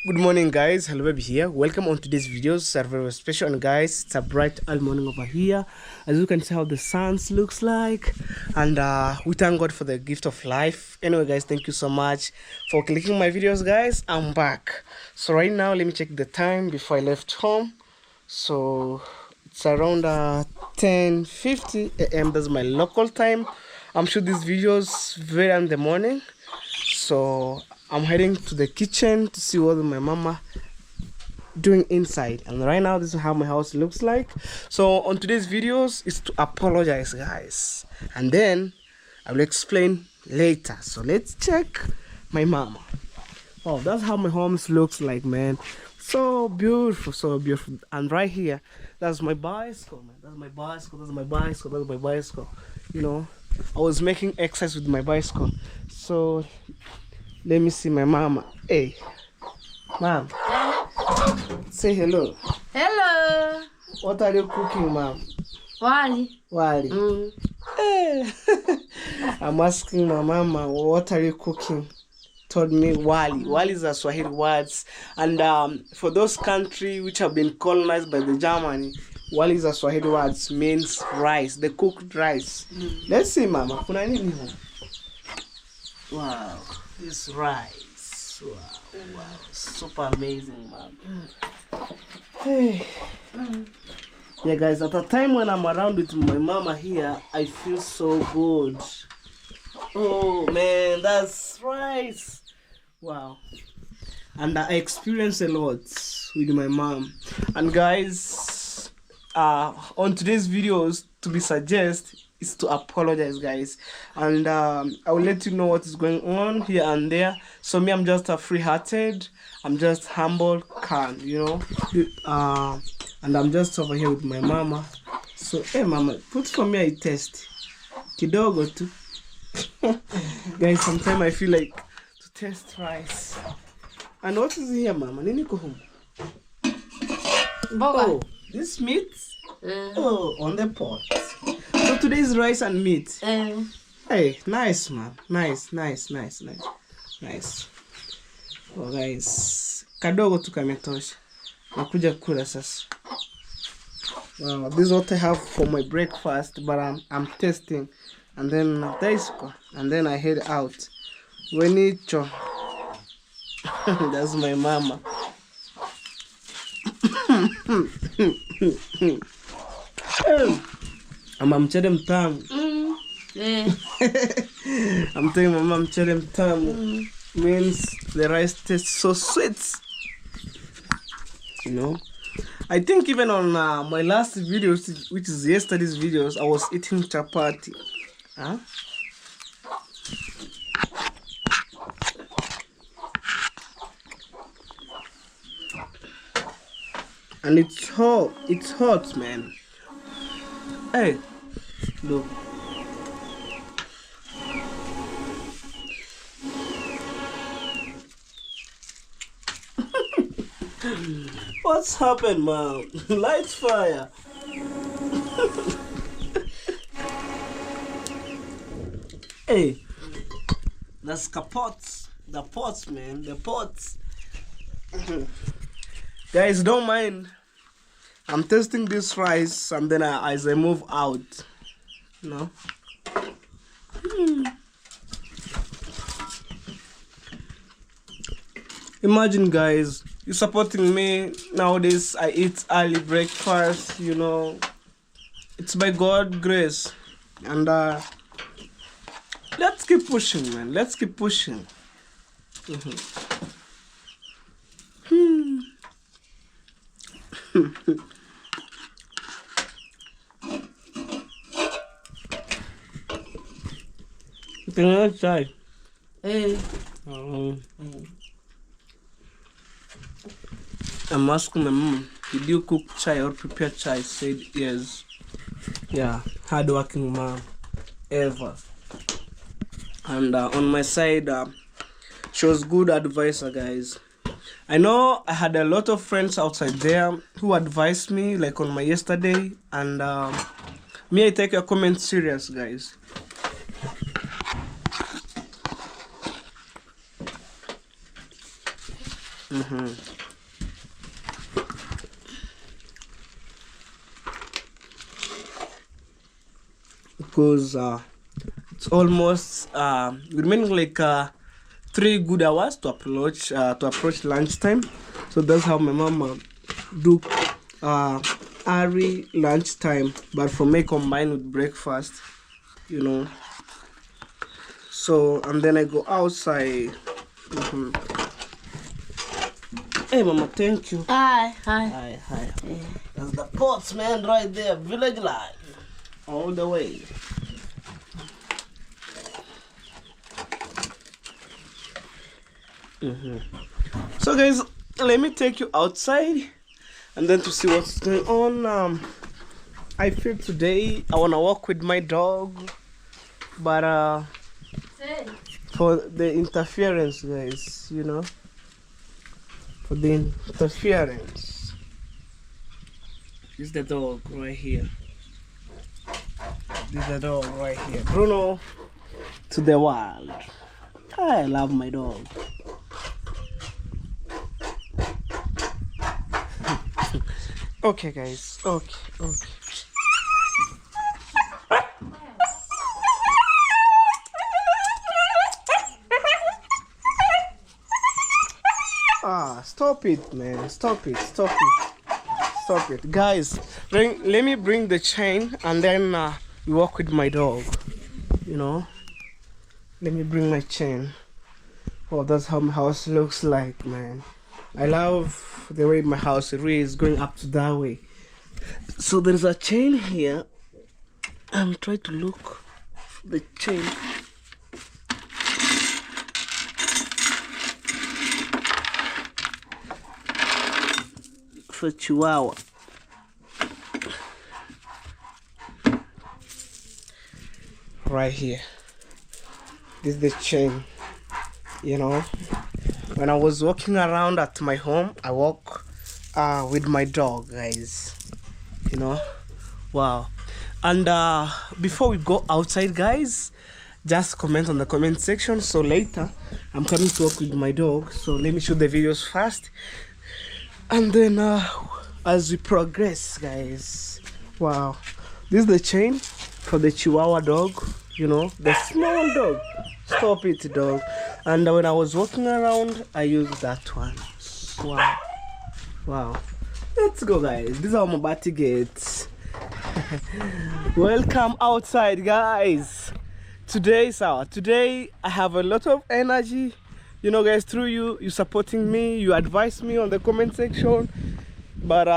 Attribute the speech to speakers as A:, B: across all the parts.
A: Good morning, guys. Hello, baby here. Welcome on today's videos. It's a very special one, guys. It's a bright early morning over here. As you can see how the sun looks like, and we thank God for the gift of life. Anyway, guys, thank you so much for clicking my videos, guys. I'm back. So right now, let me check the time before I left home. So it's around 10:50 a.m. That's my local time. I'm shooting these videos very early in the morning. So I'm heading to the kitchen to see what my mama doing inside, and right now this is how my house looks like. So on today's videos is to apologize, guys, and then I will explain later. So let's check my mama. Oh, that's how my home looks like, man. So beautiful, so beautiful. And right here, that's my bicycle, man. That's my bicycle. That's my bicycle. That's my bicycle. You know, I was making exercise with my bicycle. So let me see my mama. Hey, mom. Say hello.
B: Hello.
A: What are you cooking, mom?
B: Wali.
A: Wali. Hey. I'm asking my mama, what are you cooking? Told me wali. Wali is a Swahili words, and for those countries which have been colonized by the Germany, wali is a Swahili words, means rice, the cooked rice. Let's see, mama. Kuna nini huko? Wow, this rice. Wow, super amazing, man. Hey. Yeah, guys, at a time when I'm around with my mama here, I feel so good. Oh man, that's rice. Wow. And I experienced a lot with my mom. And guys, on today's videos, to be suggest is to apologize, guys. And I will let you know what is going on here and there. So me, I'm just a free-hearted. I'm just humble, calm, you know. And I'm just over here with my mama. So hey, mama, put for me a test. Kidogo tu. Guys, sometimes I feel like to taste rice. And what is here, mama? Nini ko humu? Oh, this meat? Oh, on the pot. So today is rice and meat. Hey, nice, man. Nice. Oh, guys. Kadogo tu kametosha. Nakuja kula sasa. Wow, this is what I have for my breakfast, but I'm testing. And then and then I head out. Wenicho. That's my mama. I'm mchele mtamu. I'm telling mama mchele mtamu. Means the rice tastes so sweet. You know? I think even on my last video, which is yesterday's videos, I was eating chapati. Huh? And it's hot, man. Hey, look. What's happened, man? Light fire. Hey, that's kapots. The pots, man. The pots. Guys, don't mind. I'm testing this rice, and then as I move out, you know. Imagine, guys, you supporting me nowadays. I eat early breakfast, you know. It's by God's grace, and let's keep pushing, man. Let's keep pushing. Can I try?
B: Hey.
A: I'm asking my mom, did you cook chai or prepare chai? Said yes. Yeah, hardworking mom ever. And on my side, she was good advisor, guys. I know I had a lot of friends outside there who advised me, like on my yesterday, and me, I take your comments serious, guys. Because it's almost remaining like 3 good hours to approach lunchtime. So that's how my mama do early lunchtime, but for me combined with breakfast, you know. So and then I go outside. Hey mama, thank you.
B: Hi.
A: Hi. That's the pots, man, right there. Village life all the way. So guys, let me take you outside and then to see what's going on. I feel today I wanna walk with my dog, but for the interference, guys, you know, for the interference. This is the dog right here. This is the dog right here. Bruno to the world. I love my dog. Okay guys, okay. Stop it, man. Stop it. Guys, let me bring the chain and then we walk with my dog, you know. Let me bring my chain. Oh, that's how my house looks like, man. I love the way my house really is going up to that way. So there's a chain here. I'm trying to look for the chain. For Chihuahua. Right here. This is the chain. You know, when I was walking around at my home, I walk with my dog, guys. You know, wow. And before we go outside, guys, just comment on the comment section. So later, I'm coming to walk with my dog. So let me shoot the videos first, and then as we progress, guys. Wow, this is the chain for the Chihuahua dog. You know, the small dog. Stop it, dog. And when I was walking around, I used that one. Wow. Let's go, guys. This is how Mabati gets. Welcome outside, guys. Today I have a lot of energy. You know, guys, through you supporting me, you advise me on the comment section. But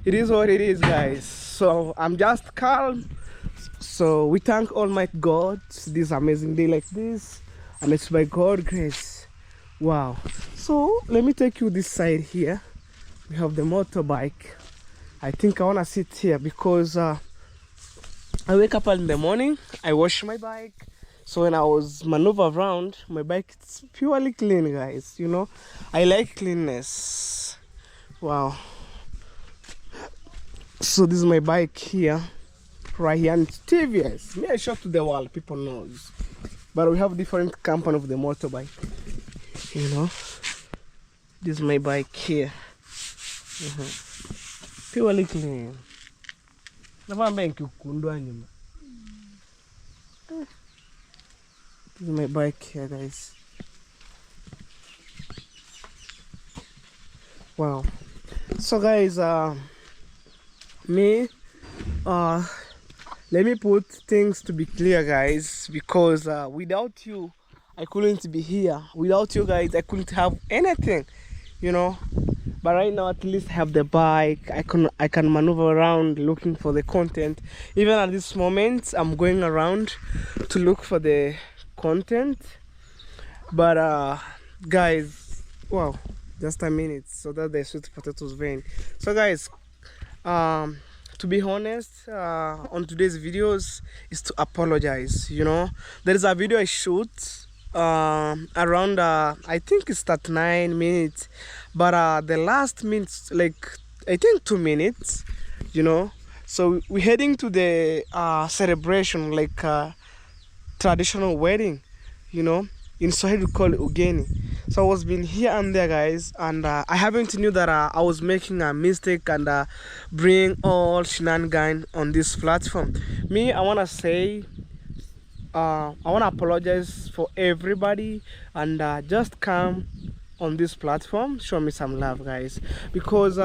A: it is what it is, guys. So I'm just calm. So we thank Almighty God this amazing day like this, and it's by God's grace. Wow. So let me take you this side here. We have the motorbike. I think I want to sit here because I wake up in the morning, I wash my bike. So when I was maneuver around, my bike is purely clean, guys. You know, I like cleanness. Wow. So this is my bike here. Right here, and it's TVS. Me, I show to the world, people knows. But we have different company of the motorbike. You know, this is my bike here. Purely clean. This is my bike here, guys. Wow. So, guys, let me put things to be clear, guys, because without you I couldn't be here. Without you guys I couldn't have anything, you know. But right now at least I have the bike. I can maneuver around looking for the content. Even at this moment I'm going around to look for the content. But guys, wow, just a minute so that the sweet potatoes vein. So guys, to be honest, on today's videos is to apologize. You know, there is a video I shoot around I think it's at 9 minutes, but the last minutes, like I think 2 minutes, you know. So we're heading to the celebration, like traditional wedding, you know, in Swahili we call it ugeni. So I was been here and there, guys, and I haven't knew that I was making a mistake and bring all shenanigans on this platform. Me, I wanna say, I wanna apologize for everybody and just come on this platform, show me some love, guys, because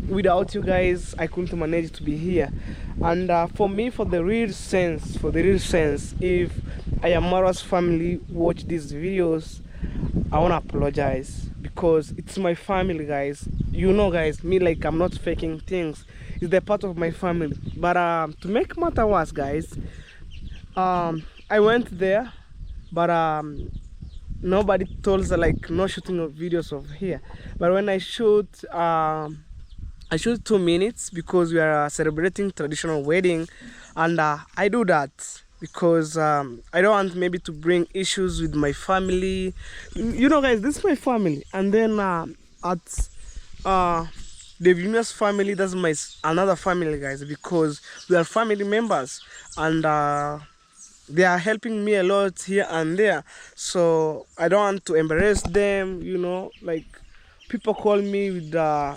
A: without you guys I couldn't manage to be here. And for me, for the real sense, if Ayamara's family watch these videos, I want to apologize because it's my family, guys. You know, guys, me, like, I'm not faking things. It's the part of my family. But to make matter worse, guys, I went there, but nobody told us, like, no shooting of videos of here. But when I shoot 2 minutes because we are celebrating traditional wedding, and I do that because I don't want maybe to bring issues with my family. You know, guys, this is my family. And then at the Venus family, that's my another family, guys, because we are family members, and they are helping me a lot here and there. So I don't want to embarrass them, you know. Like, people call me with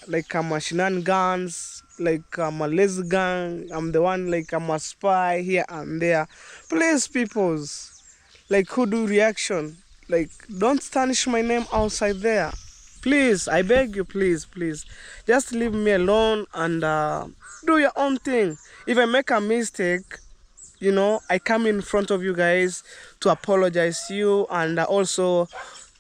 A: like I'm a shenanigans, like I'm a lesbian, I'm the one, like I'm a spy here and there. Please, peoples, like, who do reaction, like, don't tarnish my name outside there. Please, I beg you, please, just leave me alone and do your own thing. If I make a mistake, you know, I come in front of you guys to apologize to you, and also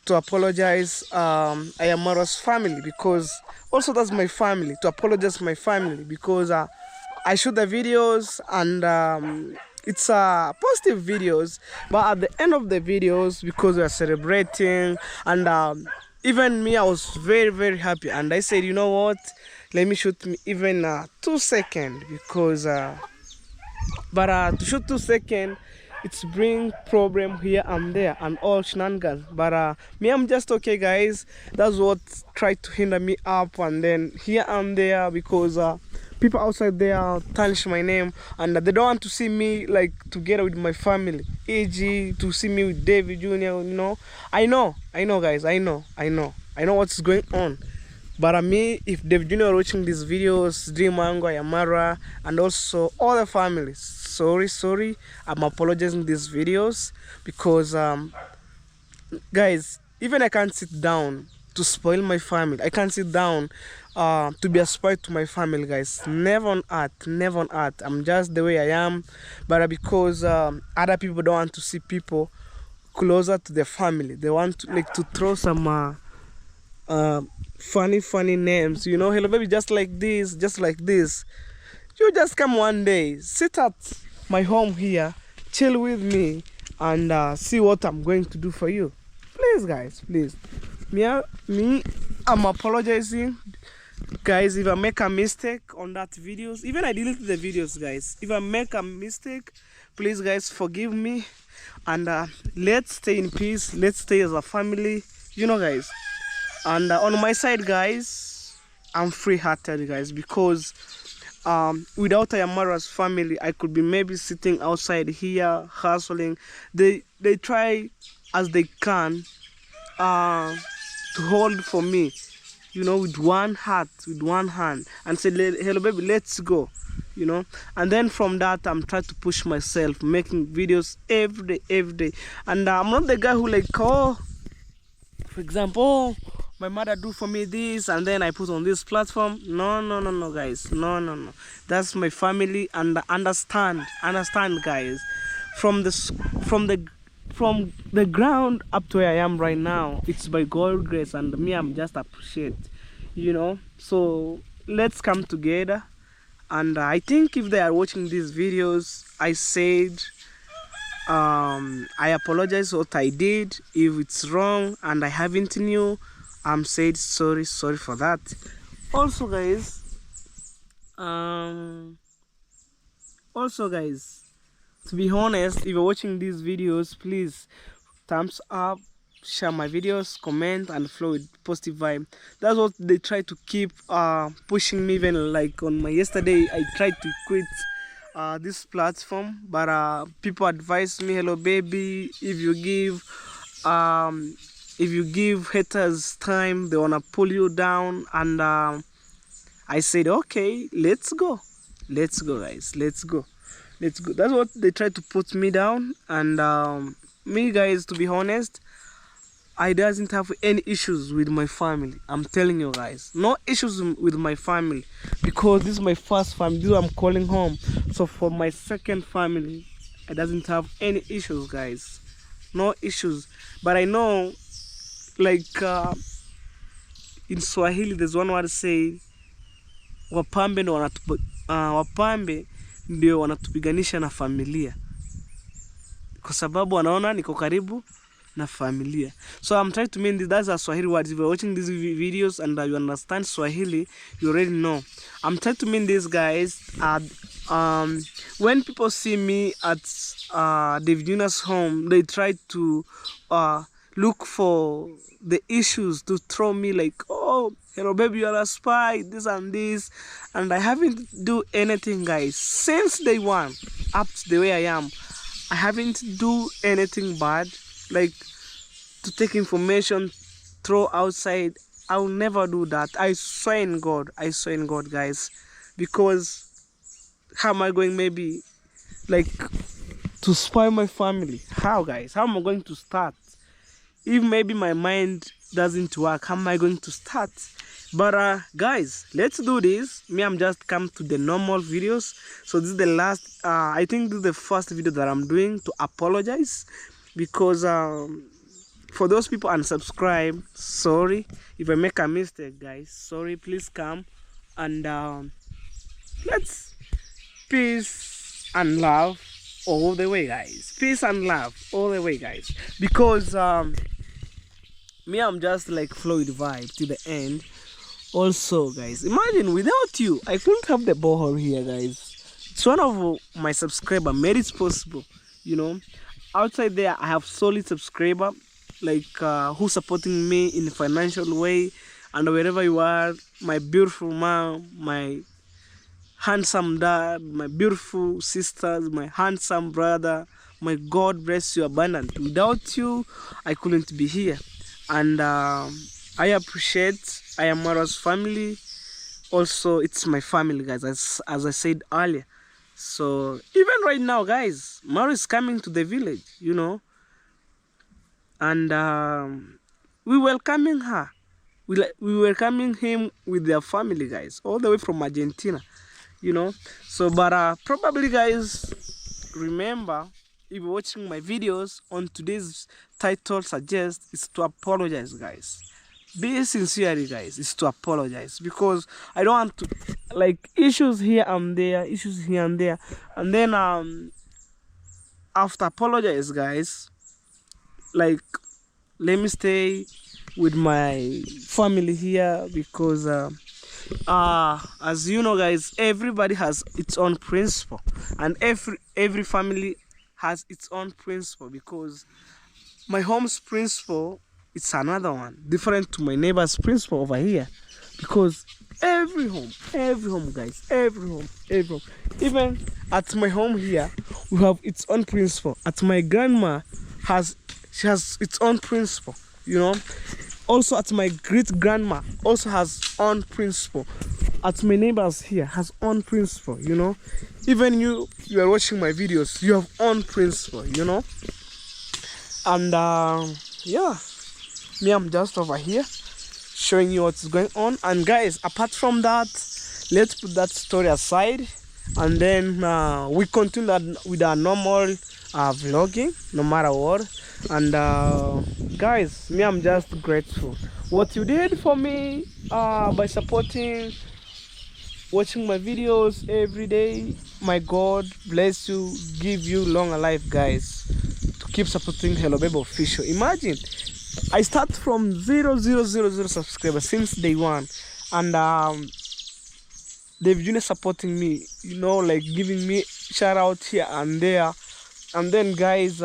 A: to apologize Ayamara's family, because also that's my family, to apologize to my family, because I shoot the videos, and it's positive videos, but at the end of the videos, because we are celebrating, and even me, I was very, very happy, and I said, you know what, let me shoot me even 2 seconds, because but to shoot 2 seconds, it's bring problem here and there and all shenanigans. But me, I'm just okay, guys. That's what tried to hinder me up, and then here and there, because people outside there tarnish my name, and they don't want to see me, like, together with my family, e.g. to see me with David Jr., you know. I know, guys, I know what's going on. But me, if David Jr. watching these videos, Dreamango, Ayamara, and also all the families, sorry, I'm apologizing these videos, because guys, even I can't sit down to spoil my family. I can't sit down to be a spy to my family, guys. Never on earth. I'm just the way I am. But because other people don't want to see people closer to their family, they want to, like, to throw some funny names, you know. Hello baby, just like this. You just come one day, sit at my home here, chill with me, and see what I'm going to do for you. Please, guys, please. I'm apologizing, guys, if I make a mistake on that videos. Even I deleted the videos, guys. If I make a mistake, please, guys, forgive me, and let's stay in peace. Let's stay as a family, you know, guys. And on my side, guys, I'm free-hearted, guys, because without Ayamara's family, I could be maybe sitting outside here hustling. They try as they can to hold for me, you know, with one heart, with one hand, and say, hello baby, let's go, you know. And then from that, I'm trying to push myself, making videos every day. And I'm not the guy who, like, oh, for example, my mother do for me this, and then I put on this platform. No, guys, no. That's my family, and understand, guys. From the ground up to where I am right now, it's by God's grace, and me, I'm just appreciate, you know. So let's come together, and I think if they are watching these videos, I said, I apologize what I did. If it's wrong and I haven't knew, I'm said sorry for that. Also, guys, to be honest, if you're watching these videos, please thumbs up, share my videos, comment, and flow with positive vibe. That's what they try to keep pushing me. Even like on my yesterday, I tried to quit this platform, but people advise me, hello baby, if you give if you give haters time, they wanna pull you down. And I said, okay, let's go, guys, let's go. That's what they tried to put me down. And me, guys, to be honest, I doesn't have any issues with my family. I'm telling you guys, no issues with my family, because this is my first family. This is what I'm calling home. So for my second family, I doesn't have any issues, guys. No issues. But I know, like in Swahili, there's one word say, wapambe ndo wapambe ndio wanatupiganisha na familia, kwa sababu wanaona niko karibu na familia. So I'm trying to mean this. That's a Swahili word. If you're watching these videos and you understand Swahili, you already know. I'm trying to mean this, guys. When people see me at David Juna's home, they try to look for the issues to throw me, like, oh, hello baby, you're a spy, this and this. And I haven't do anything, guys, since day one up to the way I am. I haven't do anything bad, like to take information, throw outside. I will never do that. I swear in God, guys. Because how am I going, maybe, like, to spy my family? How, guys? How am I going to start? If maybe my mind doesn't work, how am I going to start? But guys, let's do this. Me, I'm just come to the normal videos. So this is the last, I think this is the first video that I'm doing to apologize, because for those people unsubscribe, sorry if I make a mistake, guys. Sorry, please come and let's peace and love all the way, guys. Peace and love all the way, guys. Because me, I'm just like Floyd vibe to the end. Also, guys, imagine without you, I couldn't have the borehole here, guys. It's one of my subscriber made it possible, you know. Outside there, I have solid subscriber, like who supporting me in a financial way. And wherever you are, my beautiful mom, my handsome dad, my beautiful sisters, my handsome brother, my God bless you abundant. Without you, I couldn't be here. And I appreciate, I am Mara's family. Also, it's my family, guys, as I said earlier. So even right now, guys, Mara is coming to the village, you know. And we welcoming her. We welcoming him with their family, guys, all the way from Argentina, you know. So, but probably, guys, remember, if you're watching my videos, on today's title suggests is to apologize, guys. Be sincerely, guys, is to apologize, because I don't want to, like, issues here and there, and then after apologize, guys, like, let me stay with my family here, because as you know, guys, everybody has its own principle, and every family has its own principle, because my home's principle, it's another one different to my neighbor's principle over here, because every home, guys, every home, even at my home here, we have its own principle. At my grandma she has its own principle, you know. Also at my great grandma also has own principle. At my neighbors here has own principle, you know. Even you are watching my videos, you have own principle, you know. And yeah, me, I'm just over here showing you what's going on. And guys, apart from that, let's put that story aside, and then we continue with our normal vlogging, no matter what. And guys, me, I'm just grateful what you did for me by supporting, watching my videos every day. My God bless you, give you longer life, guys, to keep supporting Hello Baby Official. Imagine, I start from 0 subscribers since day one, and they've been supporting me, you know, like giving me shout out here and there. And then, guys,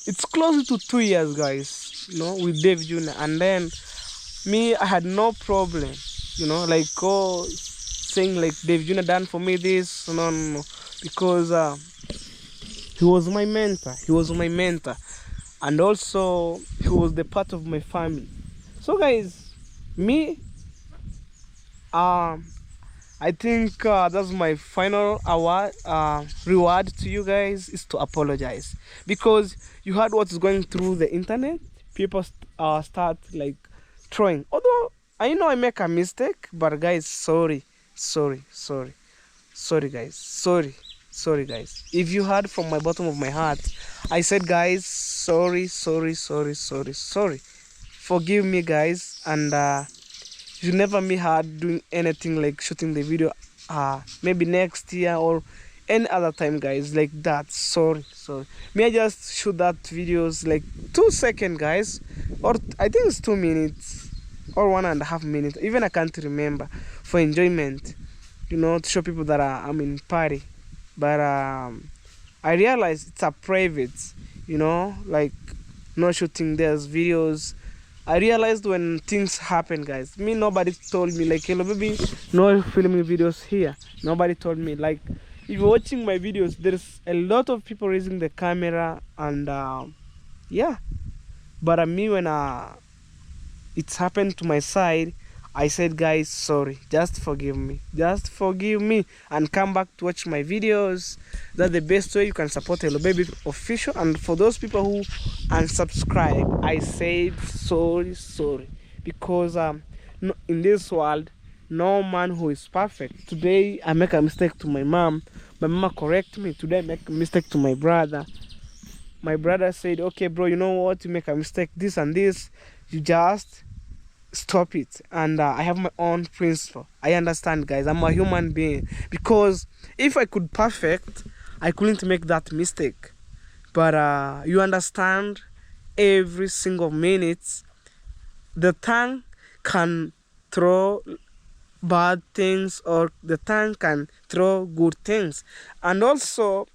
A: it's close to 2 years, guys, you know, with Dave Jr. And then me, I had no problem, you know, like saying like Dave Jr. done for me this, no, because he was my mentor. and also he was the part of my family. So guys, me, I think that's my final award, reward to you guys is to apologize, because you heard what's going through the internet. People start like throwing. Although I know I make a mistake, but guys, sorry, sorry, sorry, sorry, guys, sorry, sorry, guys. If you heard from my bottom of my heart, I said, guys, sorry, sorry, sorry, sorry, sorry. Forgive me, guys, and you never me hard doing anything like shooting the video maybe next year or any other time, guys, like that. Sorry, sorry. May I just shoot that videos like 2 seconds, guys, or I think it's 2 minutes or 1.5 minutes, even I can't remember, for enjoyment, to show people that I'm in party. But I realize it's a private, like no shooting there's videos. I realized when things happen, guys, nobody told me like, hello baby, no filming videos here. Nobody told me. Like, if you're watching my videos, there's a lot of people raising the camera, and yeah, but me, when it's happened to my side, I said, guys, sorry, just forgive me, and come back to watch my videos. That's the best way you can support Hello Baby Official. And for those people who unsubscribe, I said sorry, because in this world, no man who is perfect. Today I make a mistake to my mom correct me. Today I make a mistake to my brother. My brother said, okay bro, you know what, you make a mistake this and this, you just stop it. And I have my own principle. I understand, guys, I'm a human being, because if I could perfect, I couldn't make that mistake. But you understand, every single minute the tongue can throw bad things, or the tongue can throw good things. And also,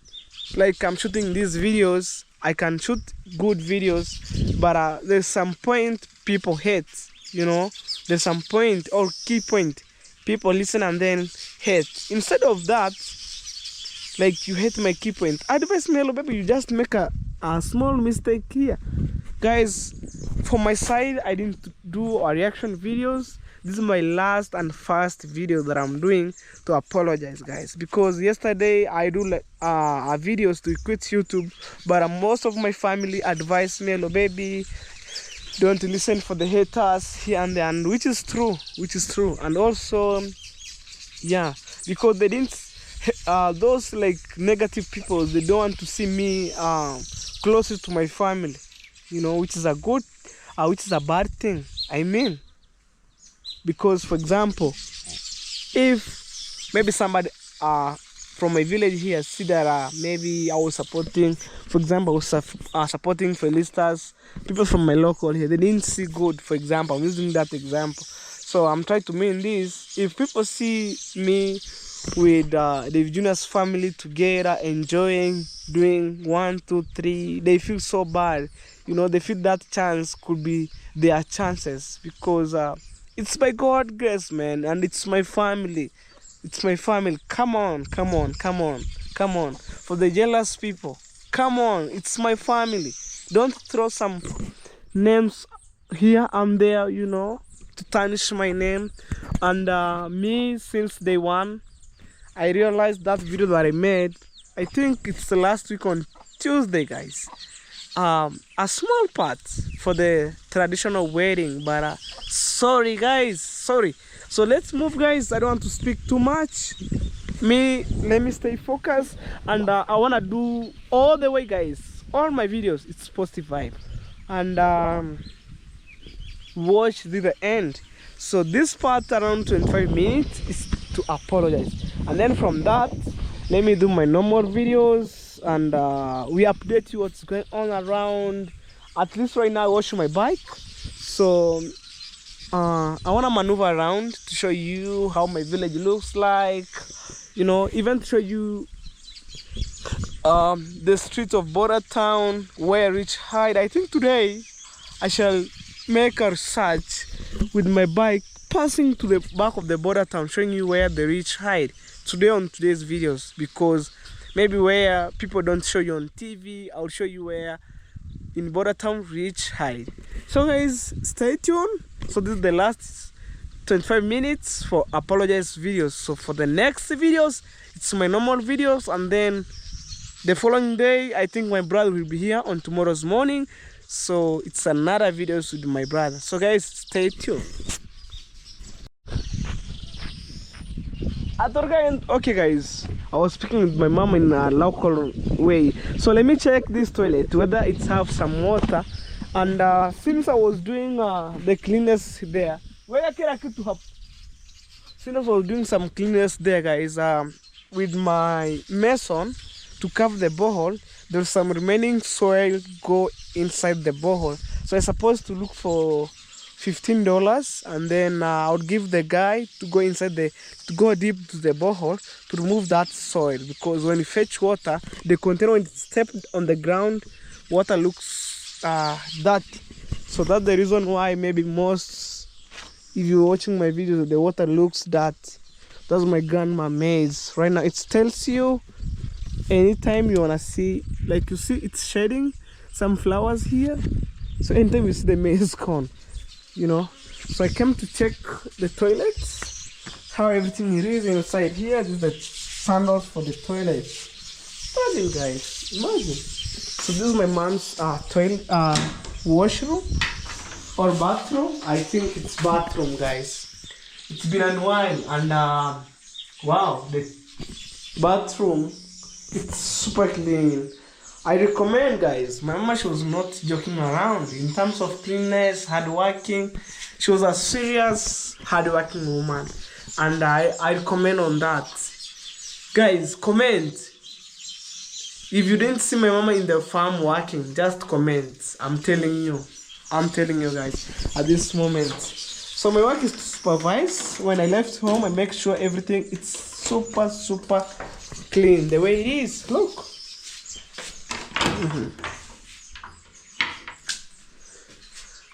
A: like, I'm shooting these videos, I can shoot good videos, but there's some point people hate. There's some point or key point people listen and then hate. Instead of that, like, you hate my key point, advise me, hello baby, you just make a small mistake here. Guys, for my side, I didn't do a reaction videos. This is my last and first video that I'm doing to apologize, guys, because yesterday I do like videos to quit YouTube, but most of my family advised me, hello baby, don't listen for the haters here and there, and which is true. And also, yeah, because they didn't those like negative people, they don't want to see me closer to my family, which is a bad thing. I mean, because for example, if maybe somebody from my village here see that maybe I was supporting, for example, I was supporting Felicitas, people from my local here, they didn't see good. For example, I'm using that example, so I'm trying to mean this. If people see me with the Junior's family together, enjoying, doing 1, 2, 3, they feel so bad. They feel that chance could be their chances, because it's by God's grace, man, and it's my family. Come on. For the jealous people, come on. It's my family. Don't throw some names here and there, to tarnish my name. And me, since day one, I realized that video that I made, I think it's the last week on Tuesday, guys. A small part for the traditional wedding, but sorry, guys, sorry. So let's move, guys. I don't want to speak too much. Let me stay focused, and I want to do all the way, guys, all my videos, it's positive vibe, and watch to the end. So this part around 25 minutes is to apologize, and then from that, let me do my normal videos, and we update you what's going on around. At least right now I wash my bike, so I want to maneuver around to show you how my village looks like, even to show you the streets of border town, where I reach height. I think today I shall make a research with my bike passing to the back of the border town, showing you where they reach height today on today's videos, because maybe where people don't show you on TV, I'll show you where in border town reach height. So guys, stay tuned. So this is the last 25 minutes for Apologise videos. So for the next videos, it's my normal videos, and then the following day I think my brother will be here on tomorrow's morning, so it's another videos with my brother. So guys, stay tuned. Okay guys, I was speaking with my mom in a local way, so let me check this toilet whether it have some water. And since I was doing the cleanliness there, since I was doing some cleanliness there guys, with my mason to cover the borehole, there's some remaining soil go inside the borehole, so I'm supposed to look for $15, and then I would give the guy to go inside to go deep to the borehole to remove that soil, because when you fetch water, the container, when it's stepped on the ground, water looks dirty. So that's the reason why maybe most, if you're watching my videos, the water looks dirty. That's my grandma maize. Right now it tells you anytime you wanna see, like you see it's shedding some flowers here, so anytime you see the maize corn, you know. So I came to check the toilets, how everything is inside here. This is the sandals for the toilet. Imagine guys, imagine. So this is my mom's toilet, washroom or bathroom. I think it's bathroom guys. It's been a while, and wow, the bathroom, it's super clean. I recommend guys. My mama, she was not joking around in terms of cleanness, hardworking. She was a serious hardworking woman, and I recommend on that. Guys, comment if you didn't see my mama in the farm working. Just comment. I'm telling you guys at this moment. So my work is to supervise. When I left home, I make sure everything it's super clean the way it is. Look.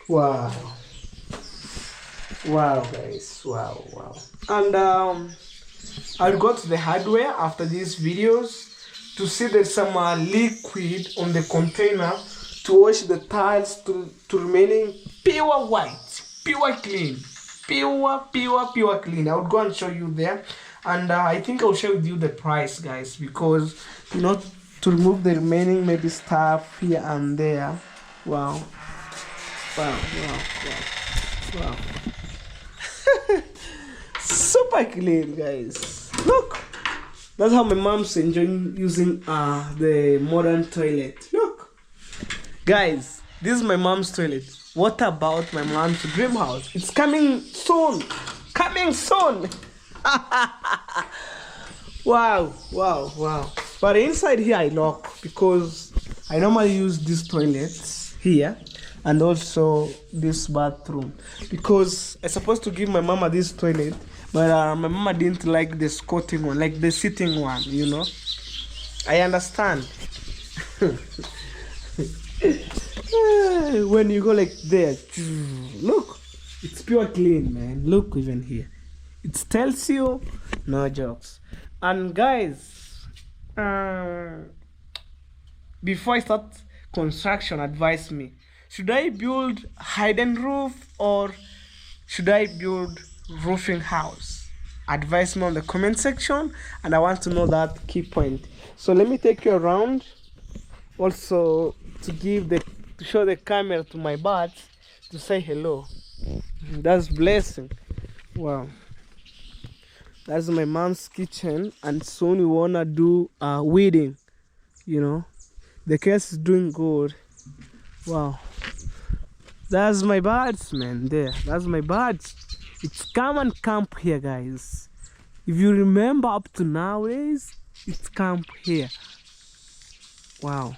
A: Wow guys, wow. And I'll go to the hardware after these videos to see there's some liquid on the container to wash the tiles to remaining pure white, pure clean, pure clean. I would go and show you there, and I think I'll share with you the price guys, because you know, to remove the remaining maybe stuff here and there. Wow. Super clean guys. Look, that's how my mom's enjoying using the modern toilet. Look guys, this is my mom's toilet. What about my mom's dream house? It's coming soon. Wow. But inside here I lock, because I normally use these toilets here and also this bathroom, because I'm supposed to give my mama this toilet, but my mama didn't like the squatting one, like the sitting one, you know. I understand. When you go like there, look, it's pure clean man. Look, even here it tells you, no jokes. And guys, before I start construction, advise me, should I build hidden roof or should I build roofing house? Advise me on the comment section, and I want to know that key point. So let me take you around also to show the camera to my birds to say hello. That's blessing. Wow. That's my mom's kitchen, and soon we wanna do weeding. You know, the case is doing good. Wow. That's my birds, man. There. That's my birds. It's come and camp here, guys. If you remember up to nowadays, it's camp here. Wow.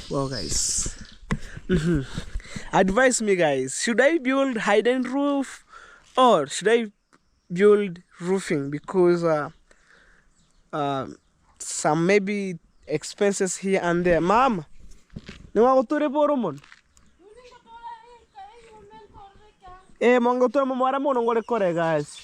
A: Wow, guys. Advise me, guys. Should I build hidden roof or should I build roofing? Because some maybe expenses here and there. Mom, guys.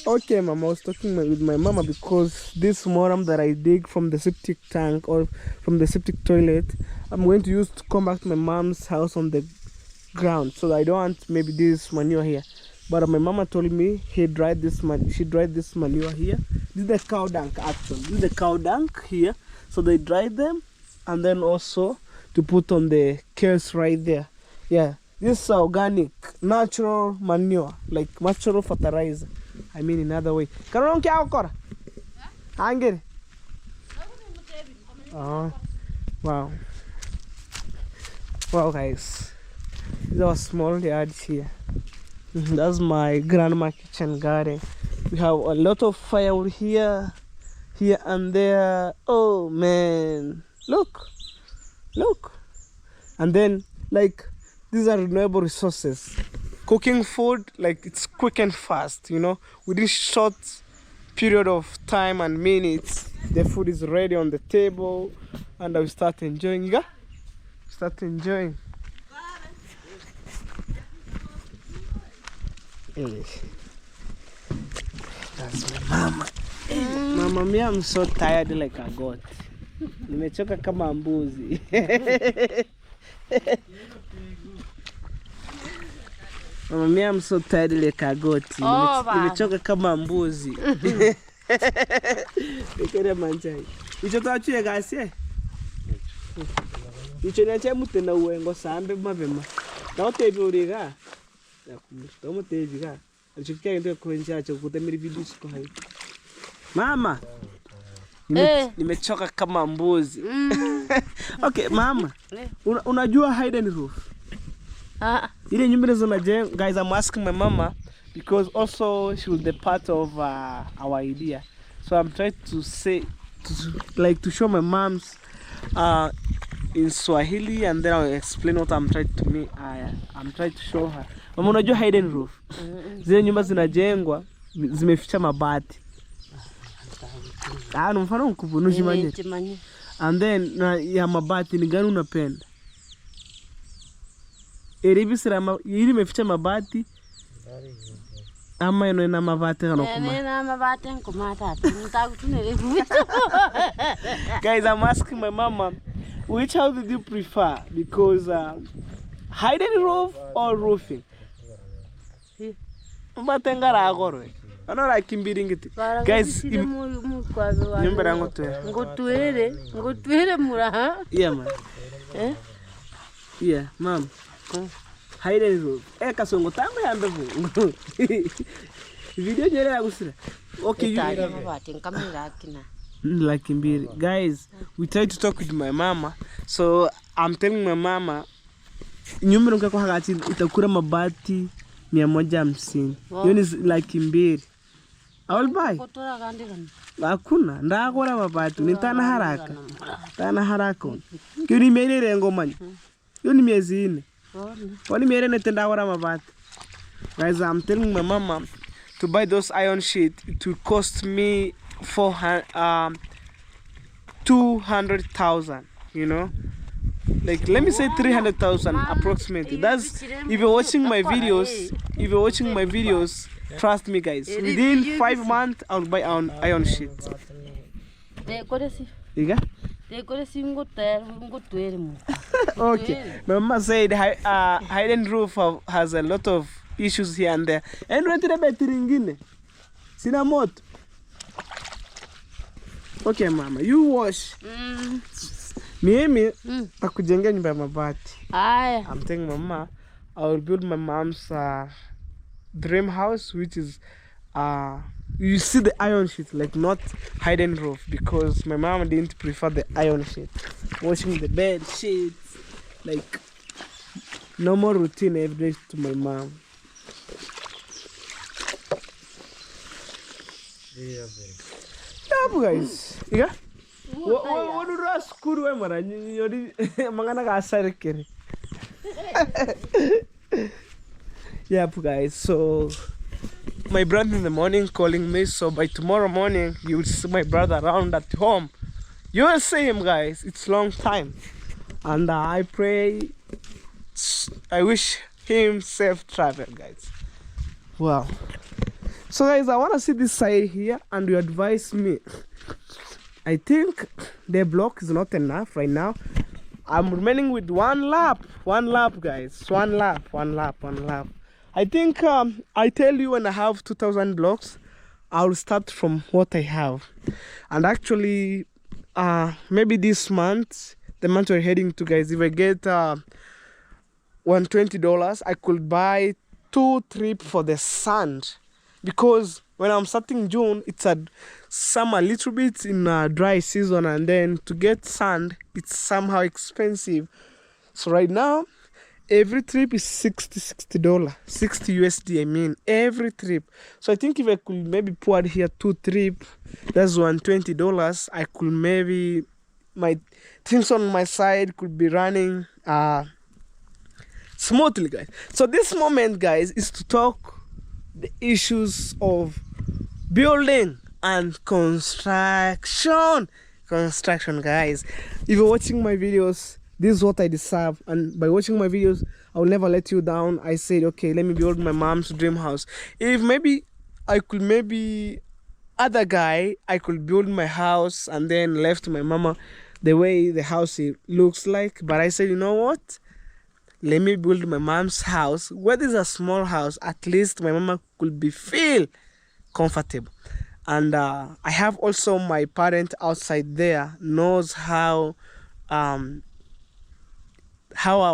A: Okay, Mama, I was talking with my mama because this moram that I dig from the septic tank or from the septic toilet, I'm going to use to come back to my mom's house on the ground. So I don't want maybe this manure here. But my mama told me she dried this manure here. This is the cow dung actually. This is the cow dung here. So they dried them and then also to put on the cares right there. Yeah. This is organic, natural manure, like natural fertilizer. I mean in other way. Karon kya kora? Angere. Oh, wow. Wow, guys. This is our small yard here. That's my grandma kitchen garden. We have a lot of firewood here and there. Oh man, look. And then like these are renewable resources. Cooking food, like it's quick and fast, you know. Within short period of time and minutes, the food is ready on the table and I will start enjoying. You start enjoying. Hey. That's my mama. Mama, me, I'm so tired like a goat. Nimechoka kama mbuzi. Mama, me, I'm so tired like a goat. Nimechoka kama mbuzi. Nikere manchai. Icho tachuye gasi. Icho nyache mutena uwengo sambe mapema. Na otebi uriga. Tomo tebi ga. Alichokia ndio kuenja acho kutemiri videos kwa hai. Mama. Nimechoka kama mbuzi. Okay, mama. Unajua hidden roof? Ile nyumba zinajenga, guys, I'm asking my mama because also she was the part of our idea. So I'm trying to say to show my mom's in Swahili and then I'll explain what I'm trying to show her. Mama, unajua hidden roof? Zile nyumba zinajengwa zimeficha mabati. No mfano mkubwa jimanye. And then ya mabati ni gani unapenda? Eribisira ili meficha mabati ama ina mabati kanokuma.
B: Ina mabati nkumata nitakutunele.
A: Guys, I'm asking my mama, which house did you prefer? Because hidden roof or roofing? Mbatengara agorwe. Anora kimbirigiti. Guys, nyumba yangu tu.
B: Ngotwere mura.
A: Yeah, man. Yeah, mom. Hidden roof. Kasongo tangu yambe vu. Video jere ya gusira. Okay, like mbiri. Guys, we tried to talk with my mama. So I'm telling my mama, nyumba nunga kwa hagati itakura mabati 150. Hiyo ni like mbiri. I will buy. Hakuna ndakora mabati nitana haraka. Tana haraka. Hiyo ni miezi ngomani. Hiyo ni miezi 4. Wani miezi netenda kora mabati. Guys, I'm telling my mama to buy those iron sheet. It will cost me 200,000, you know, like let me say 300,000 approximately. That's if you're watching my videos, trust me, guys, within 5 months I'll buy iron sheets. Okay, my mama said hidden roof has a lot of issues here and there. And went to the better ingine. Sina moto. Okay, mama, you wash. Mimi takujengea nyumba ya mabati. I'm telling mama I will build my mom's dream house, which is you see the iron sheet, like not hidden roof, because my mom didn't prefer the iron sheet. Washing the bed sheets, like normal routine every day to my mom. Yeah, guys. Yeah. What do you school we mara? Yori mangana kasar kere. Yeah, guys. So my brother in the morning calling me. So by tomorrow morning you will see my brother around at home. You will see him, guys. It's long time, and I wish him safe travel, guys. Wow. So guys, I want to see this side here and you advise me. I think the block is not enough right now. I'm remaining with one lap guys, one lap. I think I tell you, when I have 2,000 blocks, I'll start from what I have. And actually maybe this month, the month we're heading to, guys, if I get $120, I could buy 2 trips for the sand, because when I'm starting June, it's a summer, little bit in a dry season, and then to get sand, it's somehow expensive. So right now, every trip is $60, 60 USD, I mean, every trip. So I think if I could maybe put here 2 trips, that's $120. I could maybe, my things on my side could be running smoothly, guys. So this moment, guys, is to talk the issues of building and construction, guys. If you're watching my videos, this is what I deserve, and by watching my videos, I will never let you down. I said, okay, let me build my mom's dream house. If maybe I could, maybe other guy, I could build my house and then left my mama the way the house looks like. But I said, you know what, let me build my mom's house. Whether it's a small house, at least my mama could be feel comfortable. And I have also my parent outside there knows how our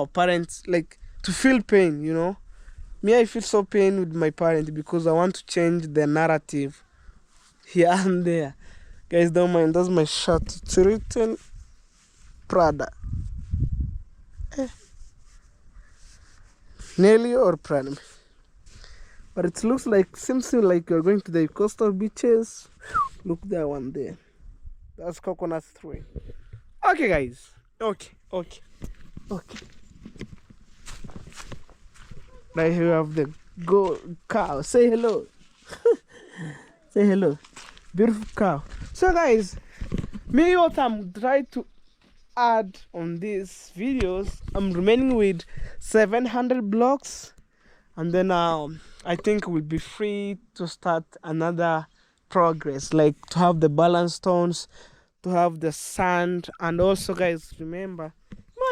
A: parents like to feel pain, you know. Me, I feel so pain with my parents because I want to change the narrative here and there. Guys, don't mind, that's my shirt. It's written Prada. Nelly or Prada. But it looks like, seems like you're going to the coastal beaches. Look, that one there. That's coconut tree. Okay, guys. Okay. Right here we have the cow. Say hello. Say hello. Beautiful cow. So, guys, me, what I'm trying to add on these videos, I'm remaining with 700 blocks, and then I think we'll be free to start another progress, like to have the balance stones, to have the sand. And also, guys, remember,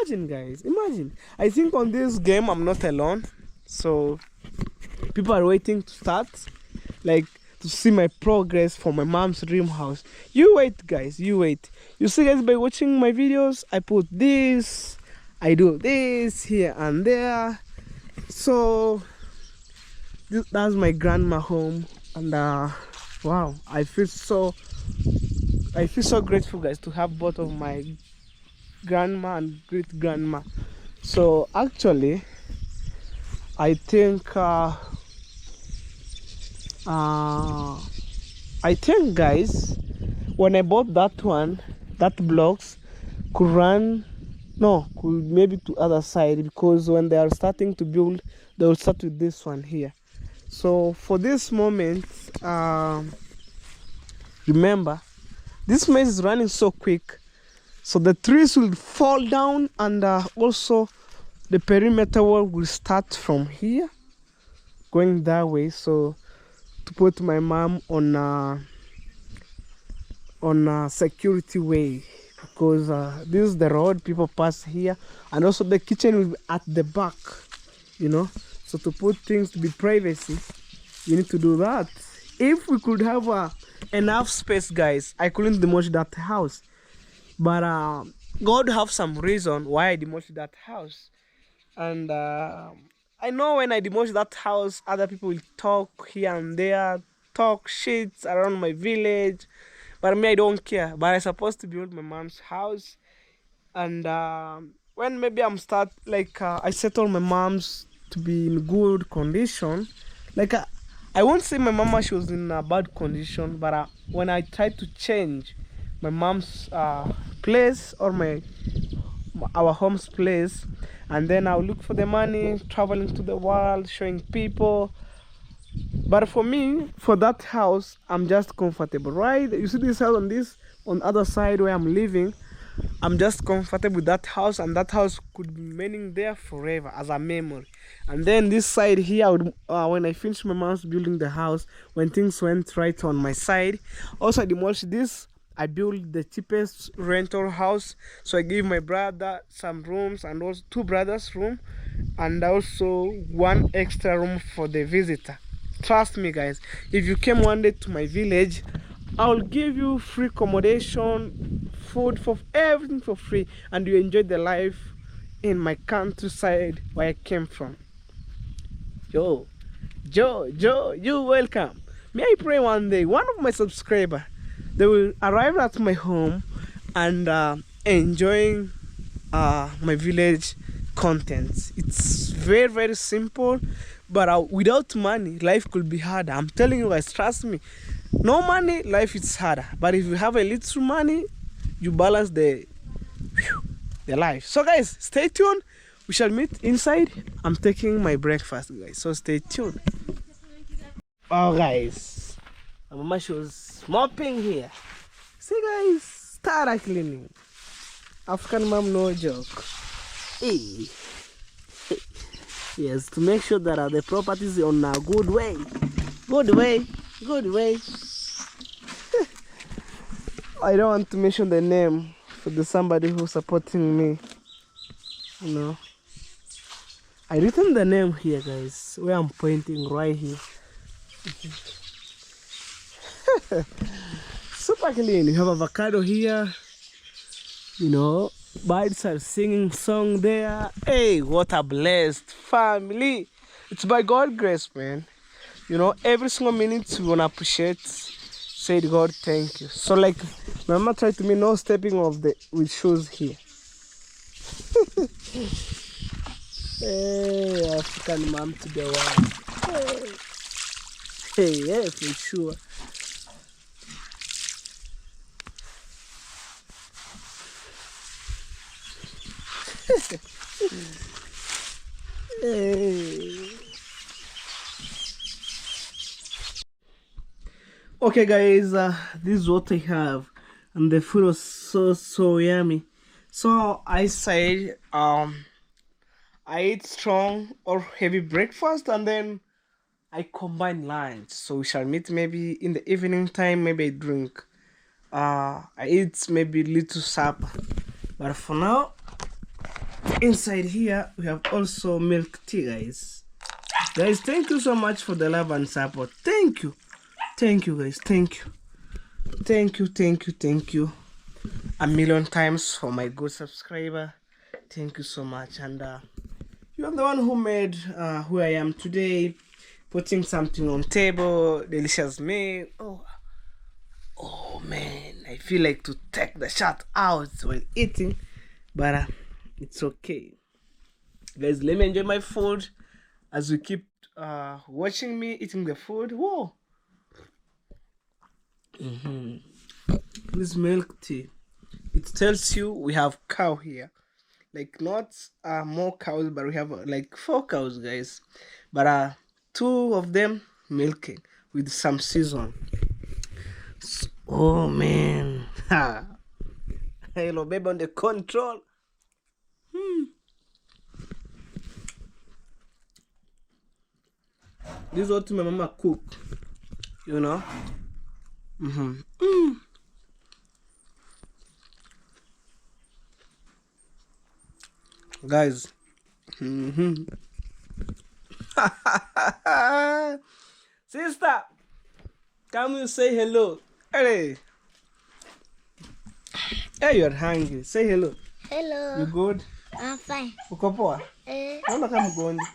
A: imagine, I think on this game I'm not alone, so people are waiting to start, like to see my progress for my mom's dream house. You wait, guys, you see, guys, by watching my videos, I put this, I do this here and there. So that's my grandma home, and wow, I feel so grateful, guys, to have both of my grandma and great grandma. So actually, I think guys, when I bought that one, that blocks could maybe to other side, because when they are starting to build, they will start with this one here. So for this moment, remember, this maze is running so quick, so the trees will fall down, and also the perimeter wall will start from here going that way. So to put my mom on a security way, because this is the road people pass here, and also the kitchen will be at the back, you know. So to put things to be privacy, you need to do that. If we could have enough space, guys, I couldn't demolish that house, but God have some reason why I demolished that house. And I know when I demolish that house, other people will talk here and there, talk shit around my village, but me, I don't care. But I'm supposed to build my mom's house, and when maybe I'm start, like I settle my mom's to be in good condition, like I won't say my mama she was in a bad condition, but when I try to change my mom's place, or our home's place, and then I'll look for the money, traveling to the world, showing people. But for me, for that house, I'm just comfortable, right? You see this house on other side where I'm living, I'm just comfortable with that house, and that house could be remaining there forever as a memory. And then this side here, I would, when I finished my mom's building the house, when things went right on my side, also I demolished this. I built the cheapest rental house, so I gave my brother some rooms and also two brothers room, and also one extra room for the visitor. Trust me guys, if you came one day to my village, I'll give you free accommodation, food, for everything for free, and you enjoy the life in my countryside where I came from. Joe, you welcome. May I pray one day one of my subscribers, they will arrive at my home and enjoying my village content. It's very very simple, but without money life could be harder. I'm telling you guys, trust me. No money, life is harder, but if you have a little money, you balance the life. So guys, stay tuned. We shall meet inside. I'm taking my breakfast guys, so stay tuned. Oh guys, my mama, she was mopping here. See guys, start cleaning. African mom, no joke. Hey. Yes, to make sure that the property is on a good way. Good way. I don't want to mention the name for the somebody who's supporting me. You know, I written the name here guys, where I'm pointing right here. Super clean. You have avocado here. You know, birds are singing song there. Hey, what a blessed family. It's by God's grace, man. You know, every single minute we wanna appreciate, say to God thank you. So like my mama tried to me, no stepping of the with shoes here. Hey, African mom to the world. Hey, yeah, for sure. Hey. Okay guys, this is what I have, and the food was so yummy. So I said I ate strong or heavy breakfast, and then I combine lunch. So we shall meet maybe in the evening time. Maybe I drink. I eat maybe little supper. But for now, inside here we have also milk tea, guys. Guys, thank you so much for the love and support. Thank you guys. Thank you a million times for my good subscriber. Thank you so much. And you are the one who made who I am today, putting something on table, delicious meal. Oh man, I feel like to take the shot out while eating, but it's okay. Guys, let me enjoy my food as we keep watching me eating the food. Whoa. This milk tea, it tells you we have cow here, like not more cows, but we have like 4 cows guys, but 2 of them milking with some season. Oh man. Hello baby on the control. This is what my mama cook, you know. Guys. Sister, come you say hello. Hey, you're hungry. Say hello.
C: Hello.
A: You good?
C: I'm fine.
A: Uko poa? Naona kama mgonjwa.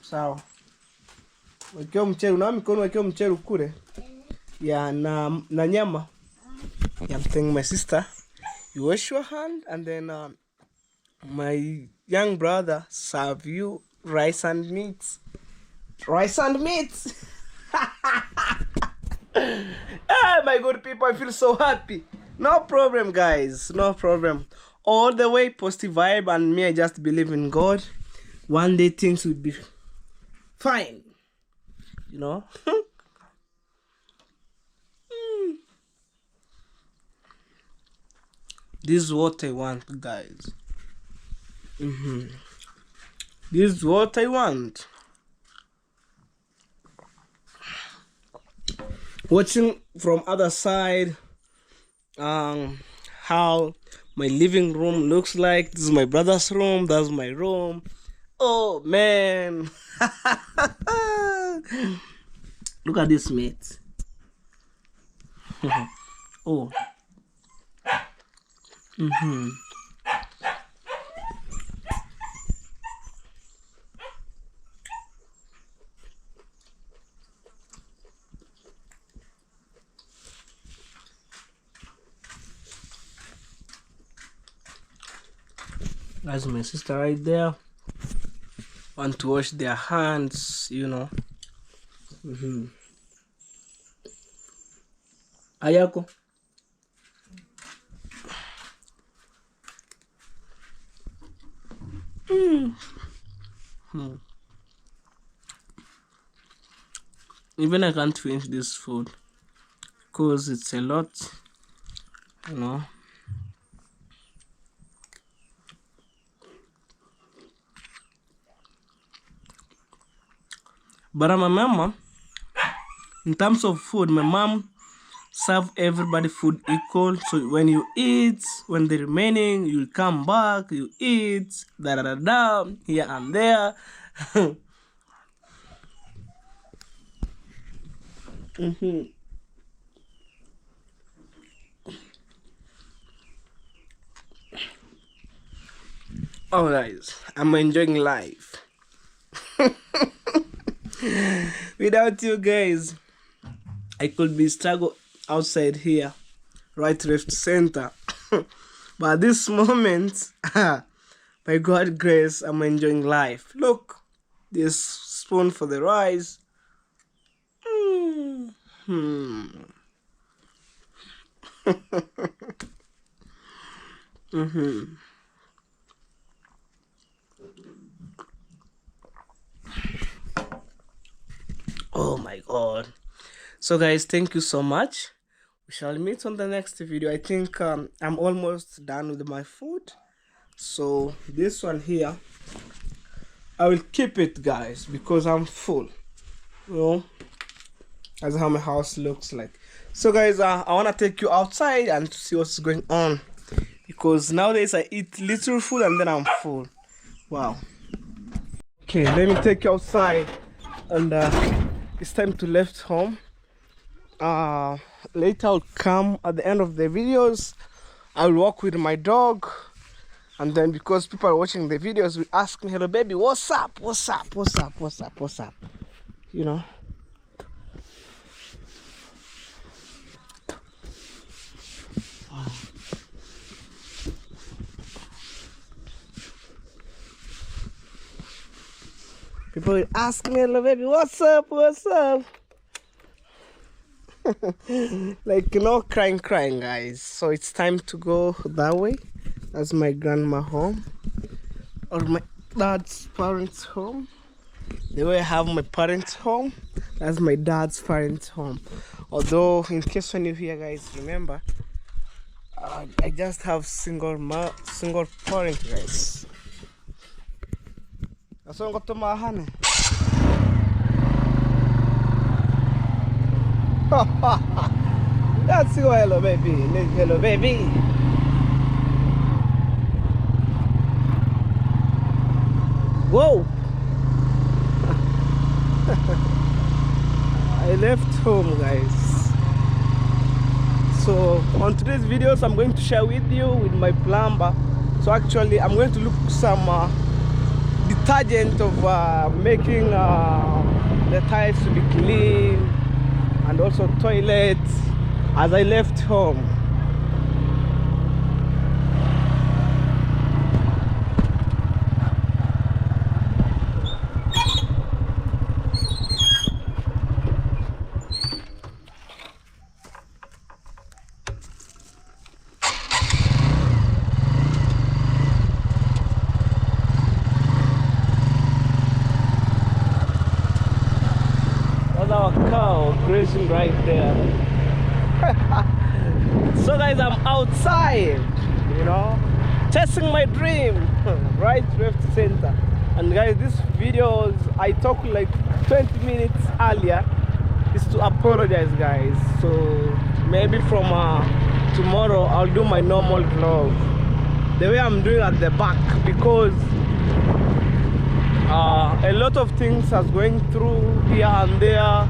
A: Sawa. Wekeo mchele, unawa mikono wekeo mchele kule. Yeah, na nyama. Yeah, I'm telling my sister, you wash your hand, and then my young brother serve you rice and meat. Hey, my good people, I feel so happy. No problem, guys. No problem. All the way positive vibe, and me, I just believe in God. One day things will be fine. You know? This is what I want, guys. This is what I want. Watching from other side, how my living room looks like. This is my brother's room. That's my room. Oh man. Look at this, mate. Oh. That's my sister right there. Want to wash their hands, you know. Ayako. Even I can't finish this food because it's a lot, you know. But I'm a mama. In terms of food, my mom serve everybody food equal. So when you eat, when the remaining, you'll come back, you eat, da da da da, here and there. Oh guys, I'm enjoying life. Without you guys, I could be struggle outside here, right, left, center. But at this moment, by God's grace, I'm enjoying life. Look, this spoon for the rice. Oh my God. So guys, thank you so much. We shall meet on the next video. I think I'm almost done with my food. So this one here, I will keep it, guys, because I'm full. You know, that's how my house looks like. So guys, I want to take you outside and see what's going on, because nowadays I eat little food and then I'm full. Wow. Okay, let me take you outside, and it's time to left home. Later I'll come at the end of the videos. I'll walk with my dog, and then because people are watching the videos will ask me, hello baby, what's up, what's up, what's up, what's up, what's up, you know. People will ask me, hello baby, what's up, what's up. Like, you know, crying, guys. So it's time to go that way. That's my grandma home, or my dad's parents' home. The way I have my parents' home, that's my dad's parents' home. Although, in case when you hear, guys, remember, I just have single parent, guys. That's what I got to my honey. That's you, hello baby, hello baby. Whoa. I left home, guys. So on today's videos, I'm going to share with you with my plumber. So actually, I'm going to look some detergent of making the tires to be clean, and also toilets, as I left home. Our cow grazing right there. So guys, I'm outside. you know, chasing my dream. Right, left, center. And guys, this videos I talked like 20 minutes earlier is to apologize, guys. So maybe from tomorrow I'll do my normal vlog the way I'm doing at the back, because a lot of things are going through here and there,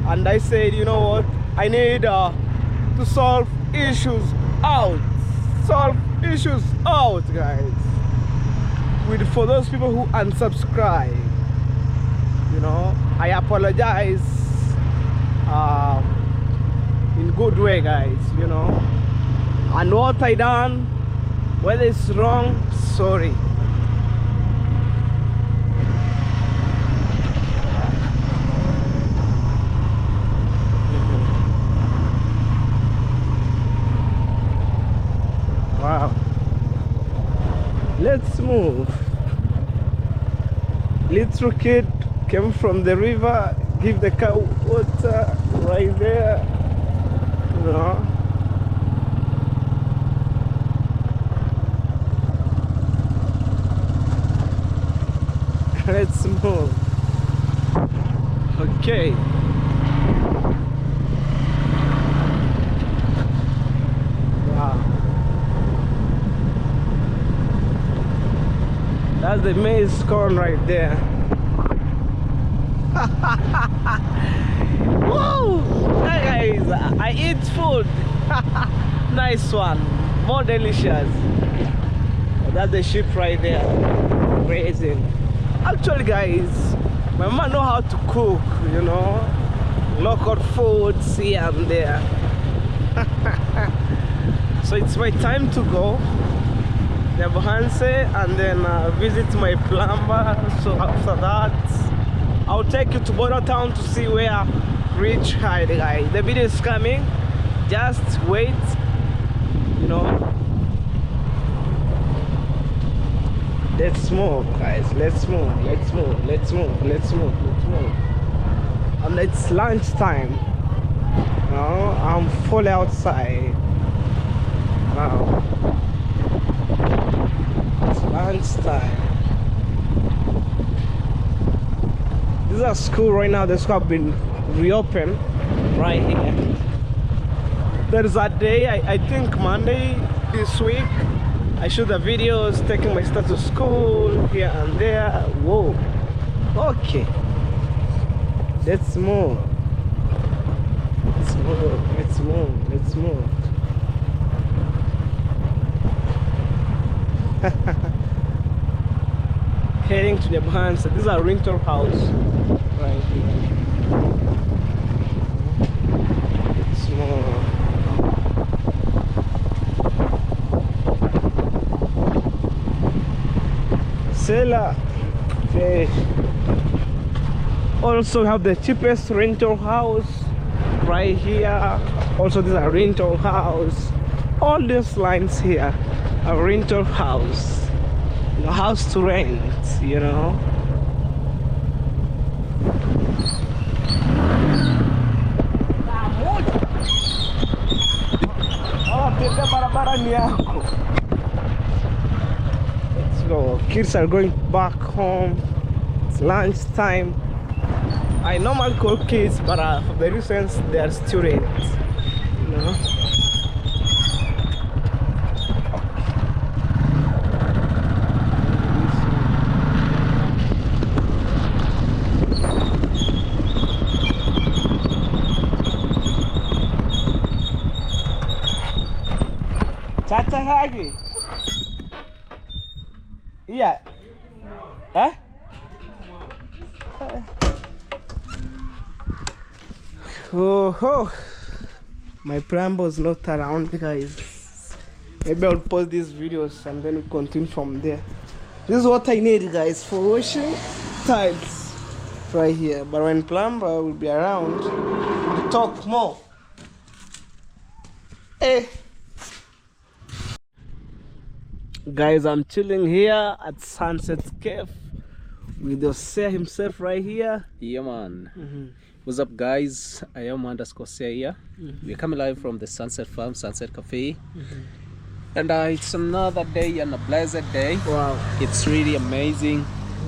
A: and I said, you know what, I need to solve issues out, guys, for those people who unsubscribe. You know, I apologize in good way, guys, you know, and what I done, whether it's wrong, sorry. Wow, let's move. Little kid came from the river, give the cow water right there, you know. Let's move. Okay. Wow. That's the maize corn right there. Woo! Hey guys, I eat food. Nice one. More delicious. That's the sheep right there. Grazing. Actually, guys, my mama know how to cook, you know, local foods here and there. So it's my time to go the Bohanse and then visit my plumber. So after that, I'll take you to Border Town to see where reach hide, guys. The video is coming, just wait, you know. Let's move, guys. Let's move. And it's lunchtime. No, I'm fully outside. Wow. It's lunchtime. This is a school right now. The school have been reopened right here. There's a day, I think Monday this week, I shoot the videos taking my stuff to school here and there. Whoa. Okay. Let's move. Let's move. Heading to the Bohanse. This is a rental house right here. Let's move. Seller fish. Also have the cheapest rental house right here. Also this is a rental house. All these lines here are rental house. You know, house to rent, you know. So kids are going back home. It's lunchtime. I normally call kids, but for the reasons they are students, you know. Tata Hagi. Yeah. Huh? Oh, my Prambo's not around, guys. Maybe I'll post these videos and then we continue from there. This is what I need, guys, for washing tiles right here. But when plumber will be around, we'll talk more. Hey. Guys, I'm chilling here at Sunset Cafe with Osea himself right here.
C: Yeah, man. What's up, guys? I am _Osea here. We're coming live from the Sunset Farm, Sunset Cafe. And it's another day and a blessed day.
A: Wow.
C: It's really amazing.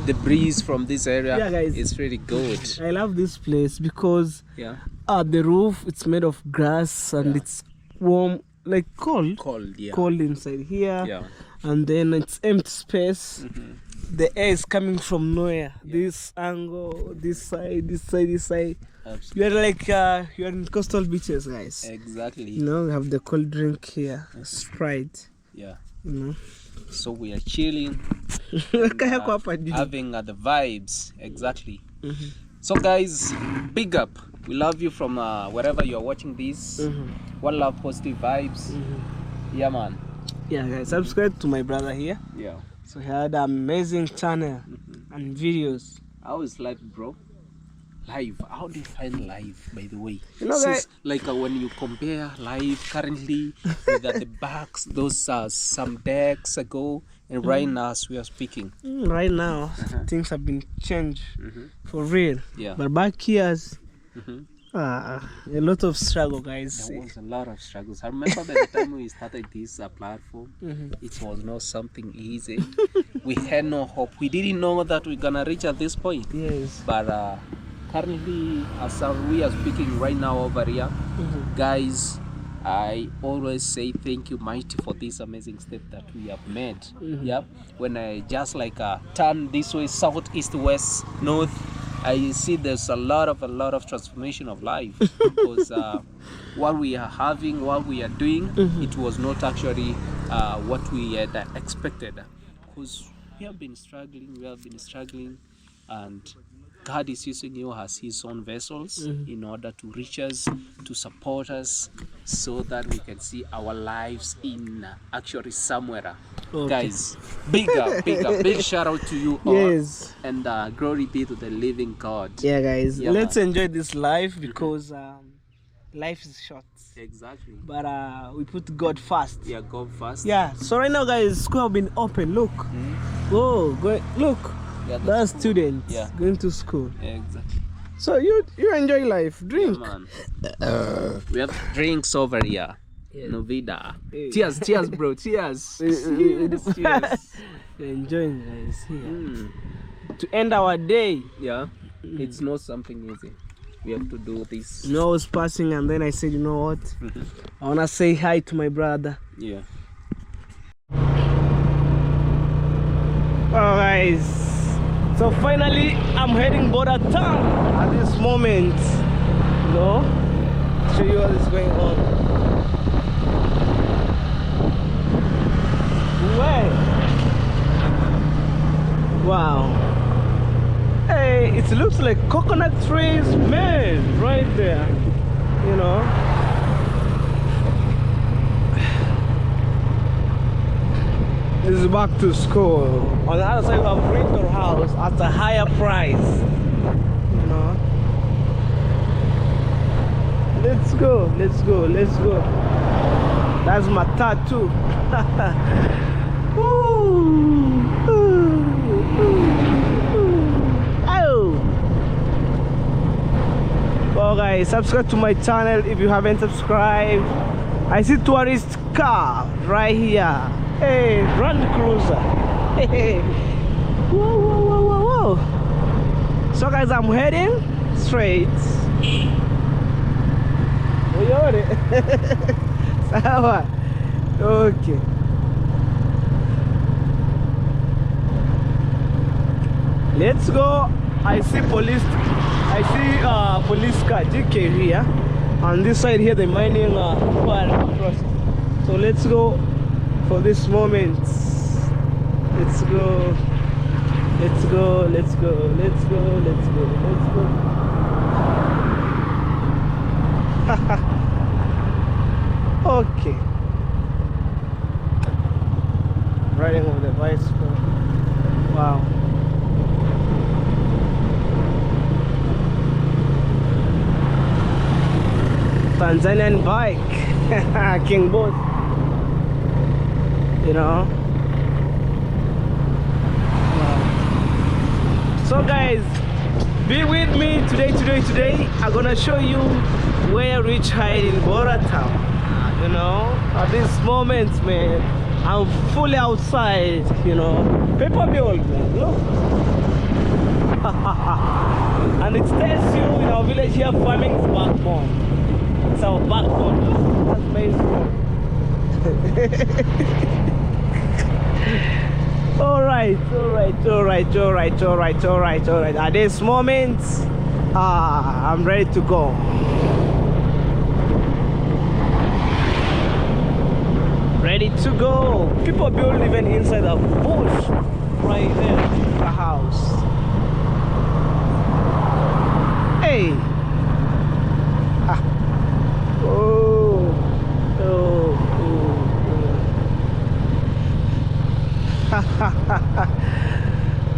C: The breeze from this area
A: Yeah, guys.
C: is really good.
A: I love this place because
C: Yeah.
A: the roof, it's made of grass and it's warm, like cold.
C: Cold, yeah.
A: Cold inside here.
C: Yeah.
A: And then it's empty space. The air is coming from nowhere. This angle, this side, this side, this side.
C: Absolutely.
A: You're like you're in coastal beaches, guys.
C: Exactly.
A: You know, we have the cold drink here, Sprite.
C: Yeah.
A: You know.
C: So we are chilling,
A: Having
C: having the vibes. Exactly. So guys, big up. We love you from wherever you are watching this. One love, positive vibes. Yeah, man.
A: Yeah, guys, subscribe to my brother here.
C: Yeah.
A: So he had an amazing channel and videos.
C: How is life, bro? Life. How do you find life, by the way?
A: You know,
C: Since, like when you compare life currently with the backs, those some decades ago, and right now as we are speaking.
A: Right now, things have been changed for real.
C: Yeah.
A: But back years, a lot of struggle, guys.
C: There was a lot of struggles. I remember by the time we started this platform, it was not something easy. We had no hope. We didn't know that we're gonna reach at this point.
A: Yes.
C: But currently, as we are speaking right now over here, guys, I always say thank you, Mighty, for this amazing step that we have made. Yep. When I just like turn this way, south, east, west, north, I see there's a lot of transformation of life because what we are having, what we are doing, it was not actually what we had expected. Because we have been struggling, and God is using you as His own vessels in order to reach us, to support us, so that we can see our lives in actually somewhere. Okay. Guys, big shout out to you all.
A: Yes.
C: And glory be to the living God.
A: Yeah, guys.
C: Yeah,
A: Let's
C: man.
A: enjoy this life because life is short.
C: Exactly.
A: But we put God first.
C: Yeah, go first.
A: Yeah. So right now, guys, school have been open. Look. Oh, look.
C: Yeah,
A: That's
C: cool.
A: students going to school.
C: Yeah, exactly.
A: So you enjoy life. Drink.
C: Yeah, man. We have drinks over here.
A: Yeah.
C: Novida.
A: Hey.
C: Cheers, bro. Cheers.
A: Cheers.
C: Cheers.
A: We're enjoying, guys, here. To end our day.
C: Yeah. It's not something easy. We have to do this.
A: You know, I was passing and then I said, you know what? I want to say hi to my brother.
C: Yeah.
A: Well, guys. So finally, I'm heading border town at this moment. You know, show you what is going on. Where? Wow. Hey, it looks like coconut trees, man, right there. You know. This is back to school. On the other side, we have rental house at a higher price. You know. Let's go. That's my tattoo. Well, guys, subscribe to my channel if you haven't subscribed. I see tourist car right here. Hey, Land Cruiser. Hey. Whoa. So, guys, I'm heading straight. Sawa. Okay. Let's go. I see police car GK here. On this side here, the mining across. So let's go for this moment. Let's go. Okay. Riding with the bicycle. Wow. Tanzanian bike. King boat. You know. Wow. So guys, be with me today. I'm gonna show you where reach hide in Bora town. you know, at this moment, man, I'm fully outside, you know. Paper build, man, look. And it tells you in our village here, farming is backbone. It's our backbone. That's amazing. Alright. At this moment, I'm ready to go. Ready to go. People build even inside the bush, right there, the house. Hey.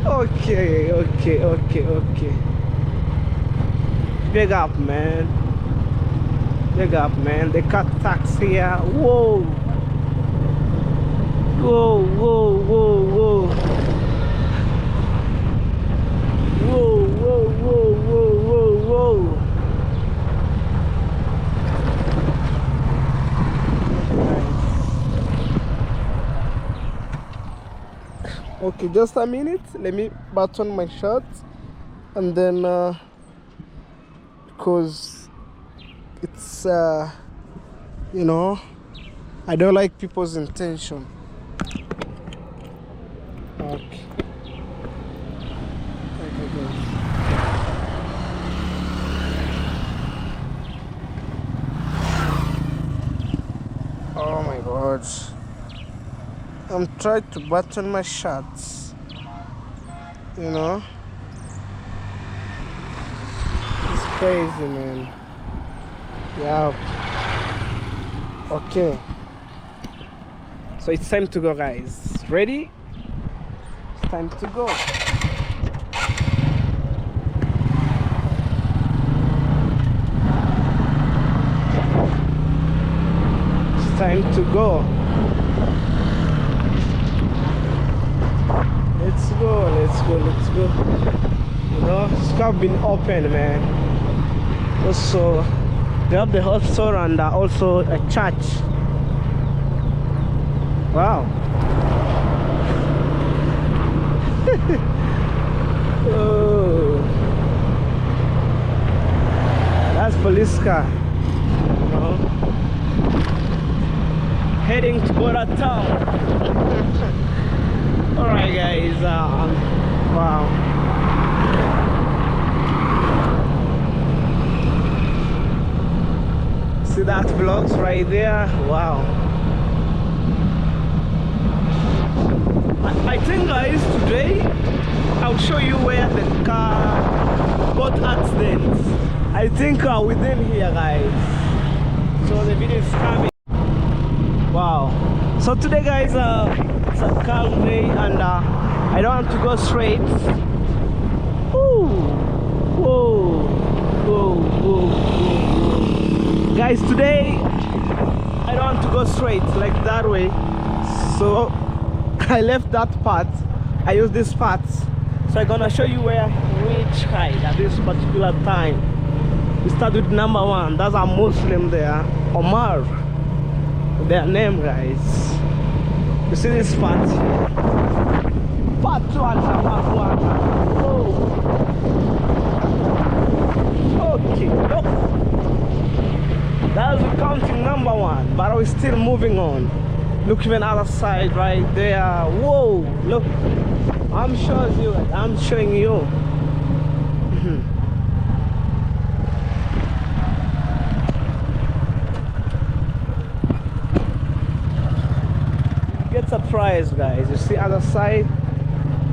A: Okay. Big up, man. They cut tax here. Whoa. Okay, just a minute. Let me button my shirt, and then because it's you know, I don't like people's intention. Okay. Oh my God. I'm trying to button my shirts, you know. It's crazy, man. Yeah. Okay. So it's time to go, guys. Ready? It's time to go. It's time to go. Let's go. You know, school been open, man. Also, they have the hot store and also a church. Wow. Oh, that's police car. You know, heading to border town. Alright, guys. Wow. See that blocks right there? Wow. I think, guys, today I'll show you where the car got accidents. I think within here, guys. So the video is coming. Wow. So today, guys, it's a calm day, and I don't want to go straight. Whoa. Guys, today I don't want to go straight like that way, so I left that part. I use this part, so I'm gonna show you where which height at this particular time. We start with number 1. That's a Muslim there, Omar, their name, guys. You see this part? Part 2 and part 1. Okay, look. That's the counting number 1, but we're still moving on. Look, even other side right there. Whoa, look. I'm showing you. Get surprised, guys. You see other side?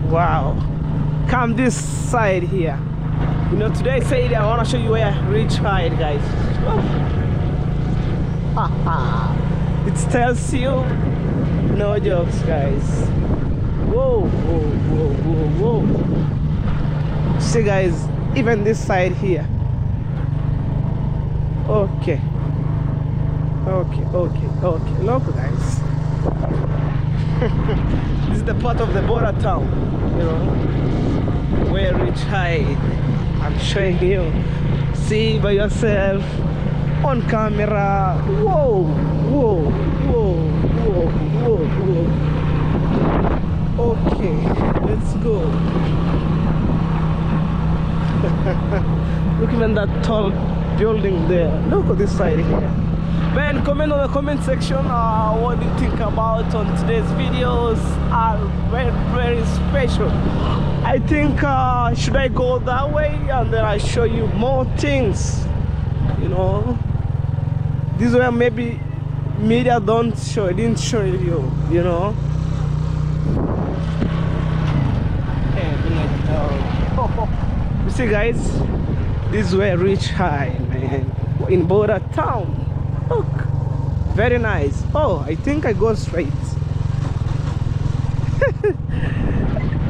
A: Wow. Come this side here. You know, today I said I want to show you where I reach height, guys. It tells you, no jokes, guys. Whoa. See, guys, even this side here. Okay. Look, guys. This is the part of the border town, you know, where reach height. I'm showing you. See by yourself on camera. Whoa. Whoa, whoa, whoa, whoa, whoa. Okay, let's go. Look even that tall building there. Look at this side here. Man, comment on the comment section what do you think about on today's videos. Are very, very special. I think should I go that way and then I show you more things, you know. This is where maybe media didn't show you, you know. You see guys, this is where I reach high, man, in border town. Look, very nice. Oh, I think I go straight.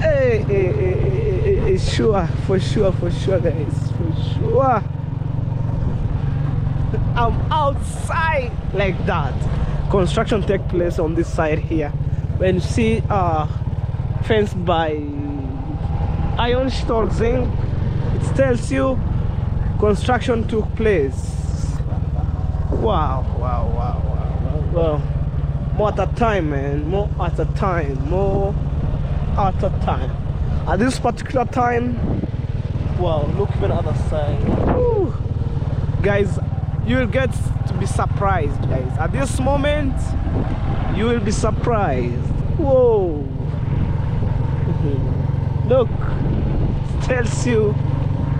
A: Hey, sure, for sure guys, for sure. I'm outside like that. Construction take place on this side here. When you see fenced by iron sheet or zinc, it tells you construction took place. Wow. More at a time, man. More at a time. At this particular time, wow, look at the other side. Woo. Guys, you will get to be surprised, guys. At this moment, you will be surprised. Whoa. Look, it tells you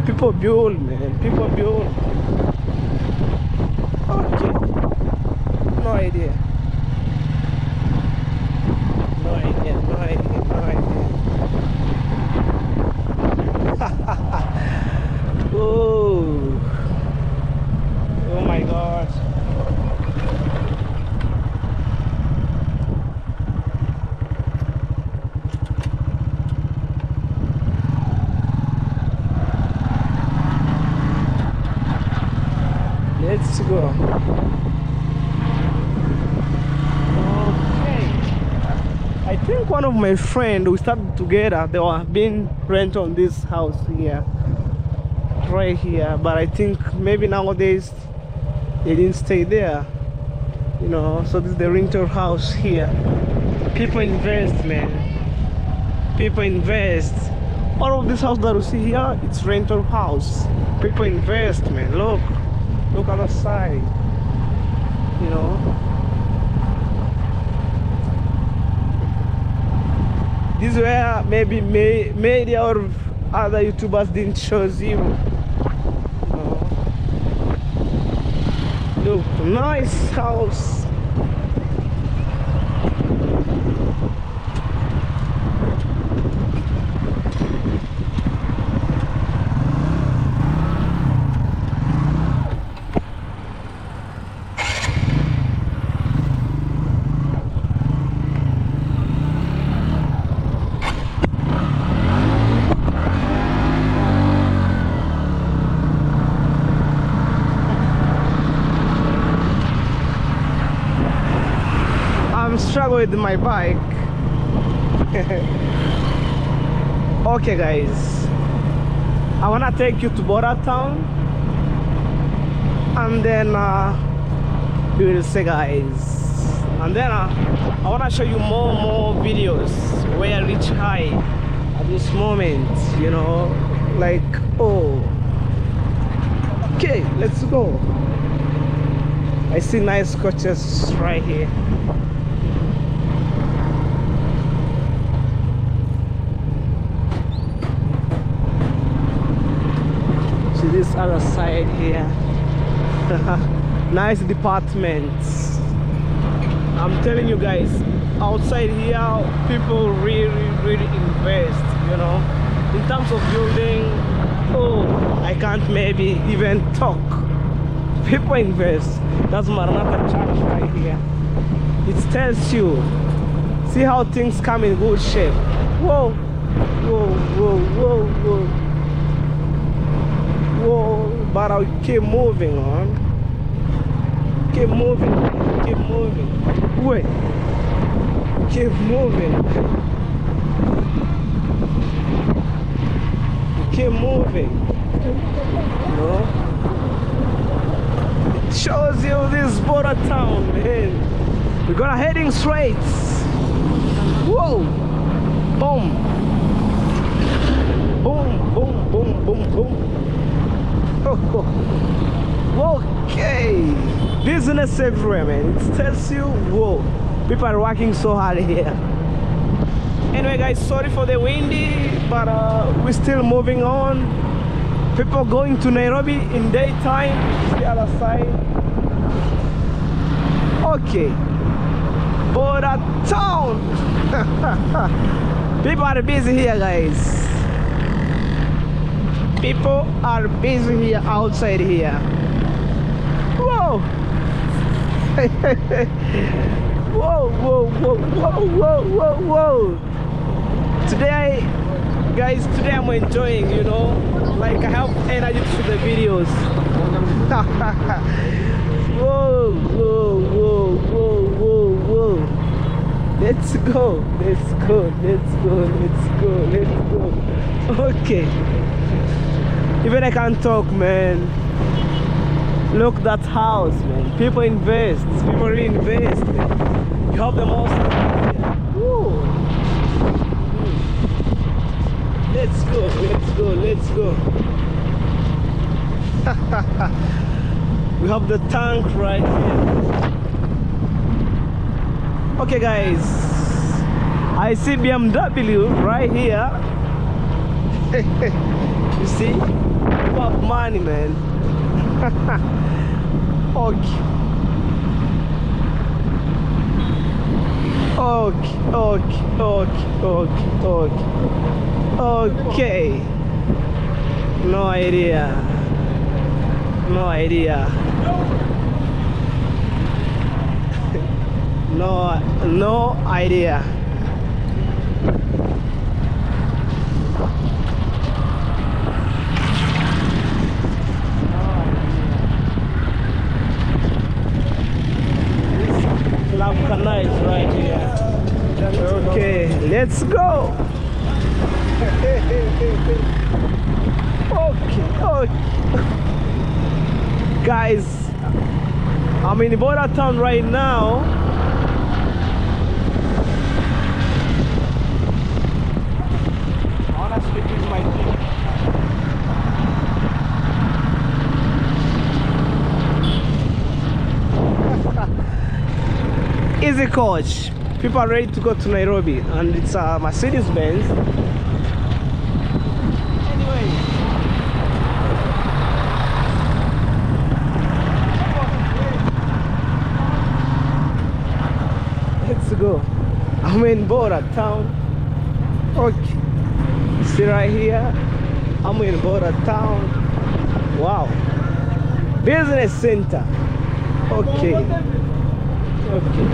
A: people build, man. People build. Okay. No idea. Oh my gosh. Let's go. Okay. I think one of my friends, we started together, they were being rent on this house here, right here, but I think maybe nowadays they didn't stay there, you know. So this is the rental house here. People invest, man. People invest. All of this house that you see here, it's rental house. People invest, man. Look on the side, you know. This is where maybe media or other YouTubers didn't show you. Look, nice house. Struggle with my bike. Okay guys, I wanna take you to border town and then we will say guys, and then I wanna show you more videos where I reach high at this moment, you know, like, oh, okay, let's go. I see nice coaches right here. This other side here. Nice departments. I'm telling you guys, outside here people really invest, you know, in terms of building. Oh, I can't maybe even talk. People invest. That's Maranatha Church right here. It tells you, see how things come in good shape. Whoa, but I keep moving on. Keep moving. Wait. Keep moving. Keep moving. You know? It shows you this border town, man. We're gonna heading straight. Whoa! Boom! Boom! Boom! Boom! Boom! Boom! Okay, business everywhere, man. It tells you, whoa, people are working so hard here. Anyway, guys, sorry for the windy, but we're still moving on. People going to Nairobi in daytime, the other side. Okay, border town. People are busy here, guys. People are busy here, outside here. Whoa! Whoa, whoa, whoa, whoa, whoa, whoa, whoa! Today, guys, I'm enjoying, you know, like I have energy to the videos. Whoa, whoa, whoa, whoa, whoa, whoa! Let's go, let's go, let's go, let's go, let's go. Okay. Even I can't talk, man. Look that house, man. People invest. People really invest. You have the most. Woo. Let's go. Let's go. Let's go. We have the tank right here. Okay, guys. I see BMW right here. You see? You have money, man. Okay. Okay, okay, okay, okay, okay. Okay. No idea. No idea. No idea. Nice right here. Okay, let's go. Okay, okay. Guys, I'm in the border town right now. I wanna sleep with my team. Easy coach. People are ready to go to Nairobi, and it's a Mercedes Benz. Anyway, let's go. I'm in border town. Okay, see right here. I'm in border town. Wow, business center. Okay. Okay.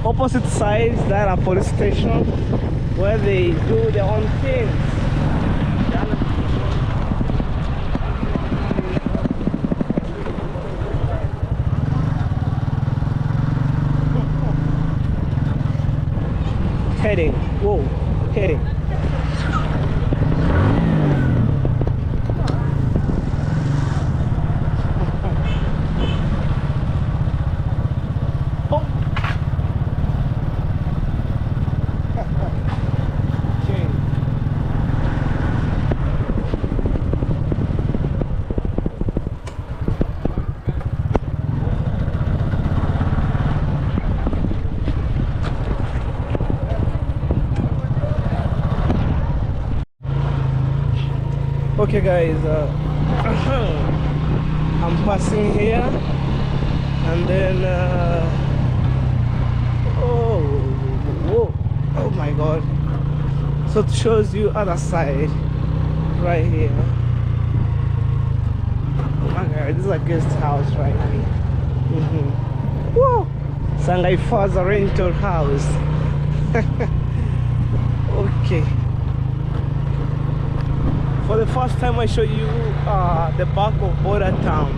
A: Opposite sides, there are police station where they do their own things. Heading, whoa, heading. Okay, guys, I'm passing here, and then oh my god, so it shows you other side right here. Oh my god, this is a guest house right here. Whoa, Sangai Faza rental house. Okay. For the first time I show you the back of border town,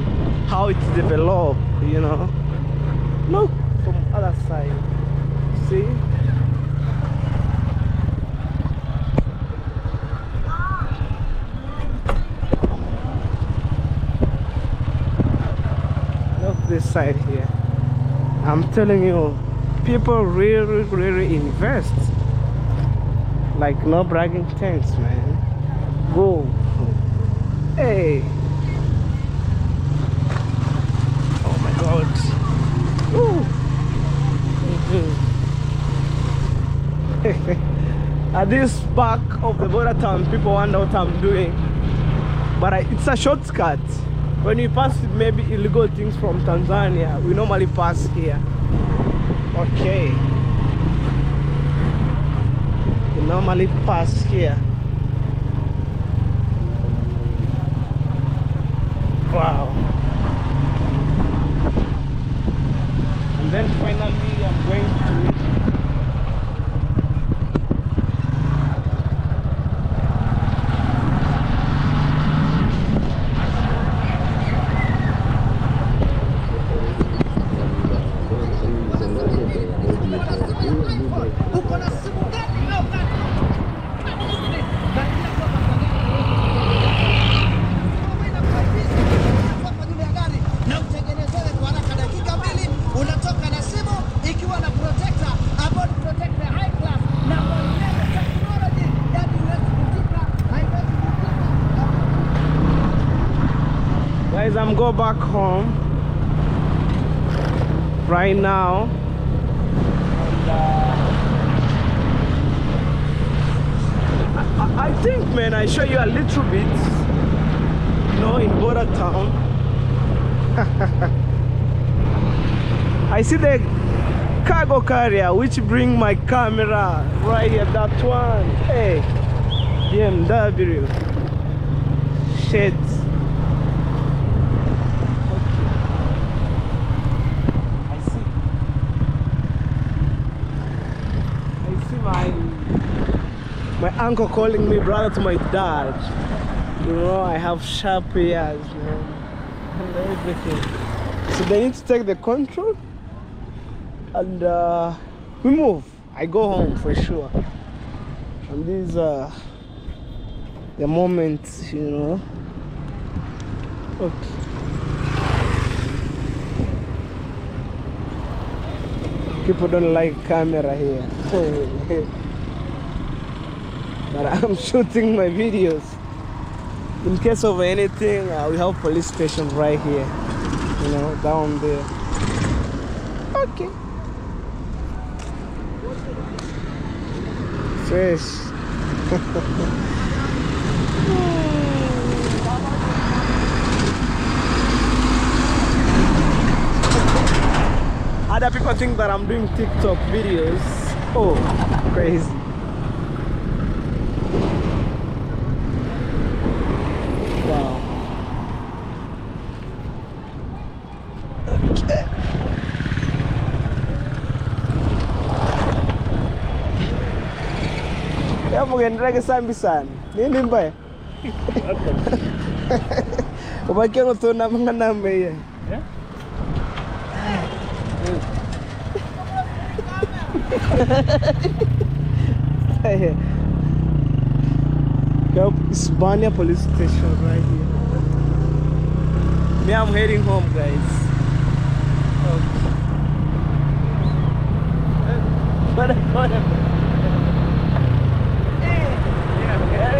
A: how it's developed, you know. Look from other side, see? inside here. I'm telling you, people really invest. Like, no bragging things, man. Go. Hey. Oh my God. Woo. At this back of the border town, people wonder what I'm doing. But it's a shortcut. When we pass maybe illegal things from Tanzania, we normally pass here. Okay. We normally pass here. Wow. And then finally I'm going to guys, I'm going back home right now. And, I think, man, I show you a little bit, you know, in border town. I see the cargo carrier which bring my camera right here, that one. Hey, BMW. Shit. My uncle calling me brother to my dad. You know, I have sharp ears, man, and everything. So they need to take the control, and we move. I go home for sure. And these are the moments, you know. Okay. People don't like camera here. But I'm shooting my videos. In case of anything, we have police station right here, you know, down there. Okay. Fresh. Other people think that I'm doing TikTok videos. Oh, crazy. Wow. Okay. Ya mugendera gesambi sana. Nini mbaya? Ubakia notona mangana mbaya. Hispania police station right here. Me, I'm heading home, guys. Okay.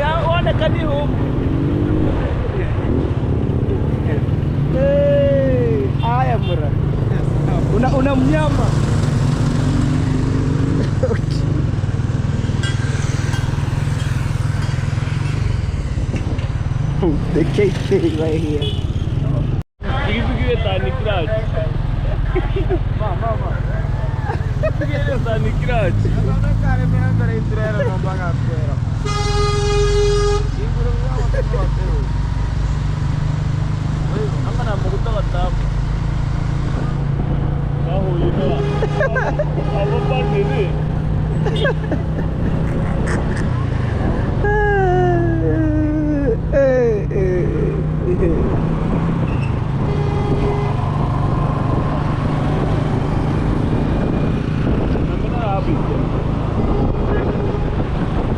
A: I want to come home. Hey, I am una mnyama. The KK right here.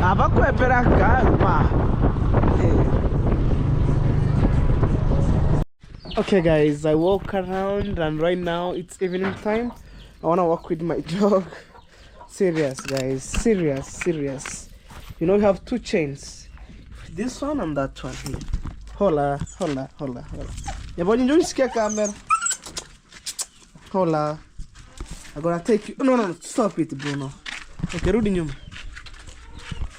A: Abakwepera calma. Okay guys, I walk around and right now it's evening time. I wanna walk with my dog. Serious guys, serious. You know we have two chains. This one and that one here. Hola. Yabonye ndio nisikia camera. Hola. I'm gonna take you. No, stop it, Bruno. Okay, rudi nyuma.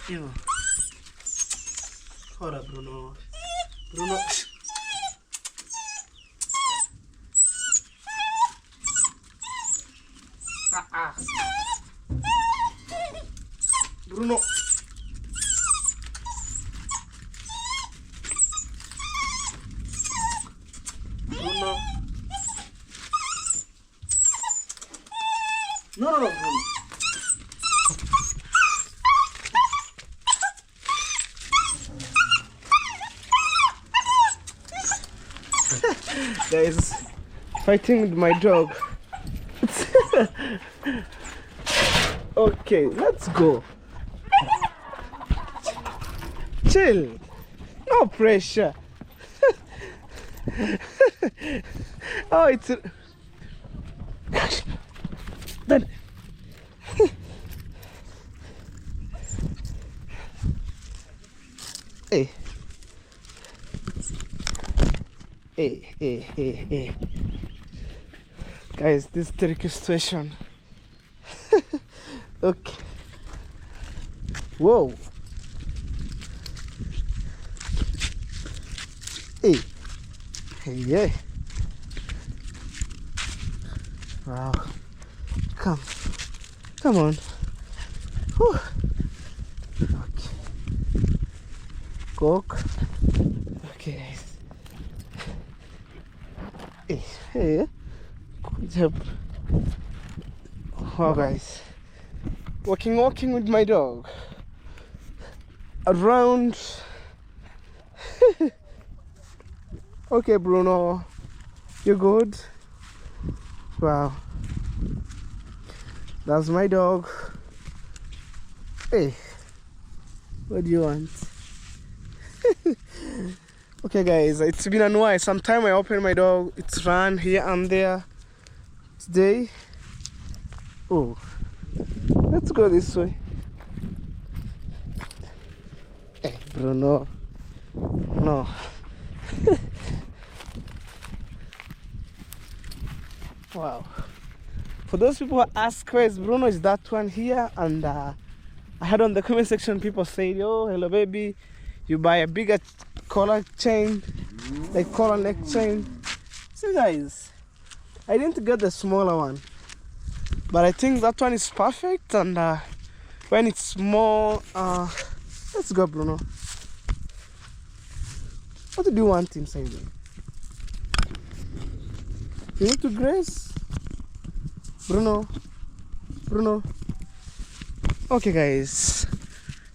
A: Yo. Hola, Bruno. Bruno. No, Bruno. Guys, fighting with my dog. Okay, let's go. Chill. No pressure. Oh, it's done. Hey. Guys, this tricky situation. Okay. Whoa. Hey. Yeah. Wow. Come on. Whew. Okay. Coke. Okay, guys. Hey. Good job. Wow, guys. Walking with my dog around. Okay, Bruno, you good? Wow, that's my dog. Hey, what do you want? Okay, guys, it's been a while. Sometime I open my dog, it's run here and there. Today, oh, let's go this way. Hey, Bruno, no. Wow. For those people who ask where is Bruno, is that one here. And I heard on the comment section people say, oh, hello baby, you buy a bigger collar chain, like collar neck chain. See guys, I didn't get the smaller one, but I think that one is perfect. And when it's more, let's go, Bruno. What do you want inside there? You need to graze, Bruno. Okay, guys.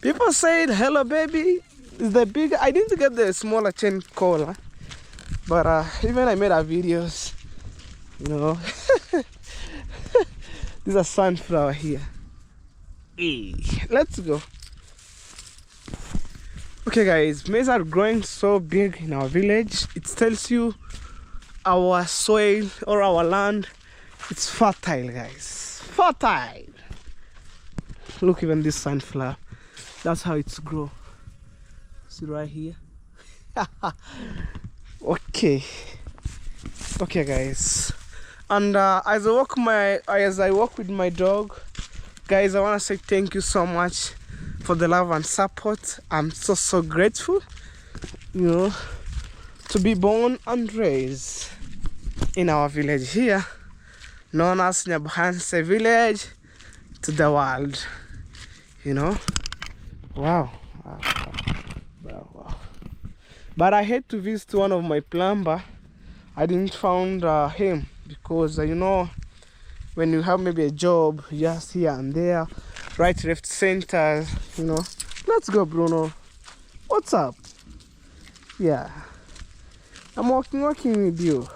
A: People said, "Hello, baby." Is the big? I didn't get the smaller chain collar, but even I made our videos. You know, there's a sunflower here. Hey, let's go. Okay, guys. Maize are growing so big in our village. It tells you our soil or our land, it's fertile, guys. Fertile. Look, even this sunflower, that's how it's grow. See right here. Okay, guys. And as I walk with my dog, guys, I want to say thank you so much for the love and support. I'm so grateful, you know, to be born and raised in our village here, known as Nyabuhanse village to the world, you know. Wow. But I had to visit one of my plumber. I didn't found him because you know, when you have maybe a job just here and there, right, left, center, you know. Let's go, Bruno. What's up? Yeah, I'm working with you.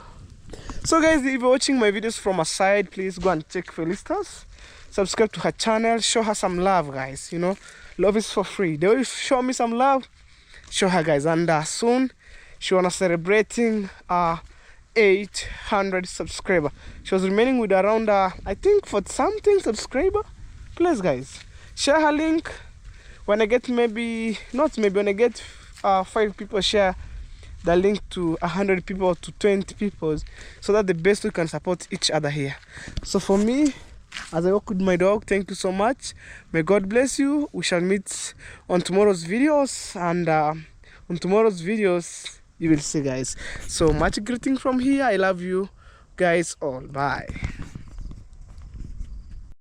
A: So guys, if you're watching my videos from a side, please go and check Felicitas. Subscribe to her channel, show her some love, guys. You know, love is for free. They will show me some love, show her, guys. And soon she wanna celebrating 800 subscriber. She was remaining with around I think for something subscriber. Please guys, share her link. When I get when I get 5 people, share the link to 100 people or to 20 people, so that the best we can support each other here. So for me, as I walk with my dog, thank you so much. May God bless you. We shall meet on tomorrow's videos, and on tomorrow's videos you will see, guys. So much greeting from here. I love you guys all. Bye.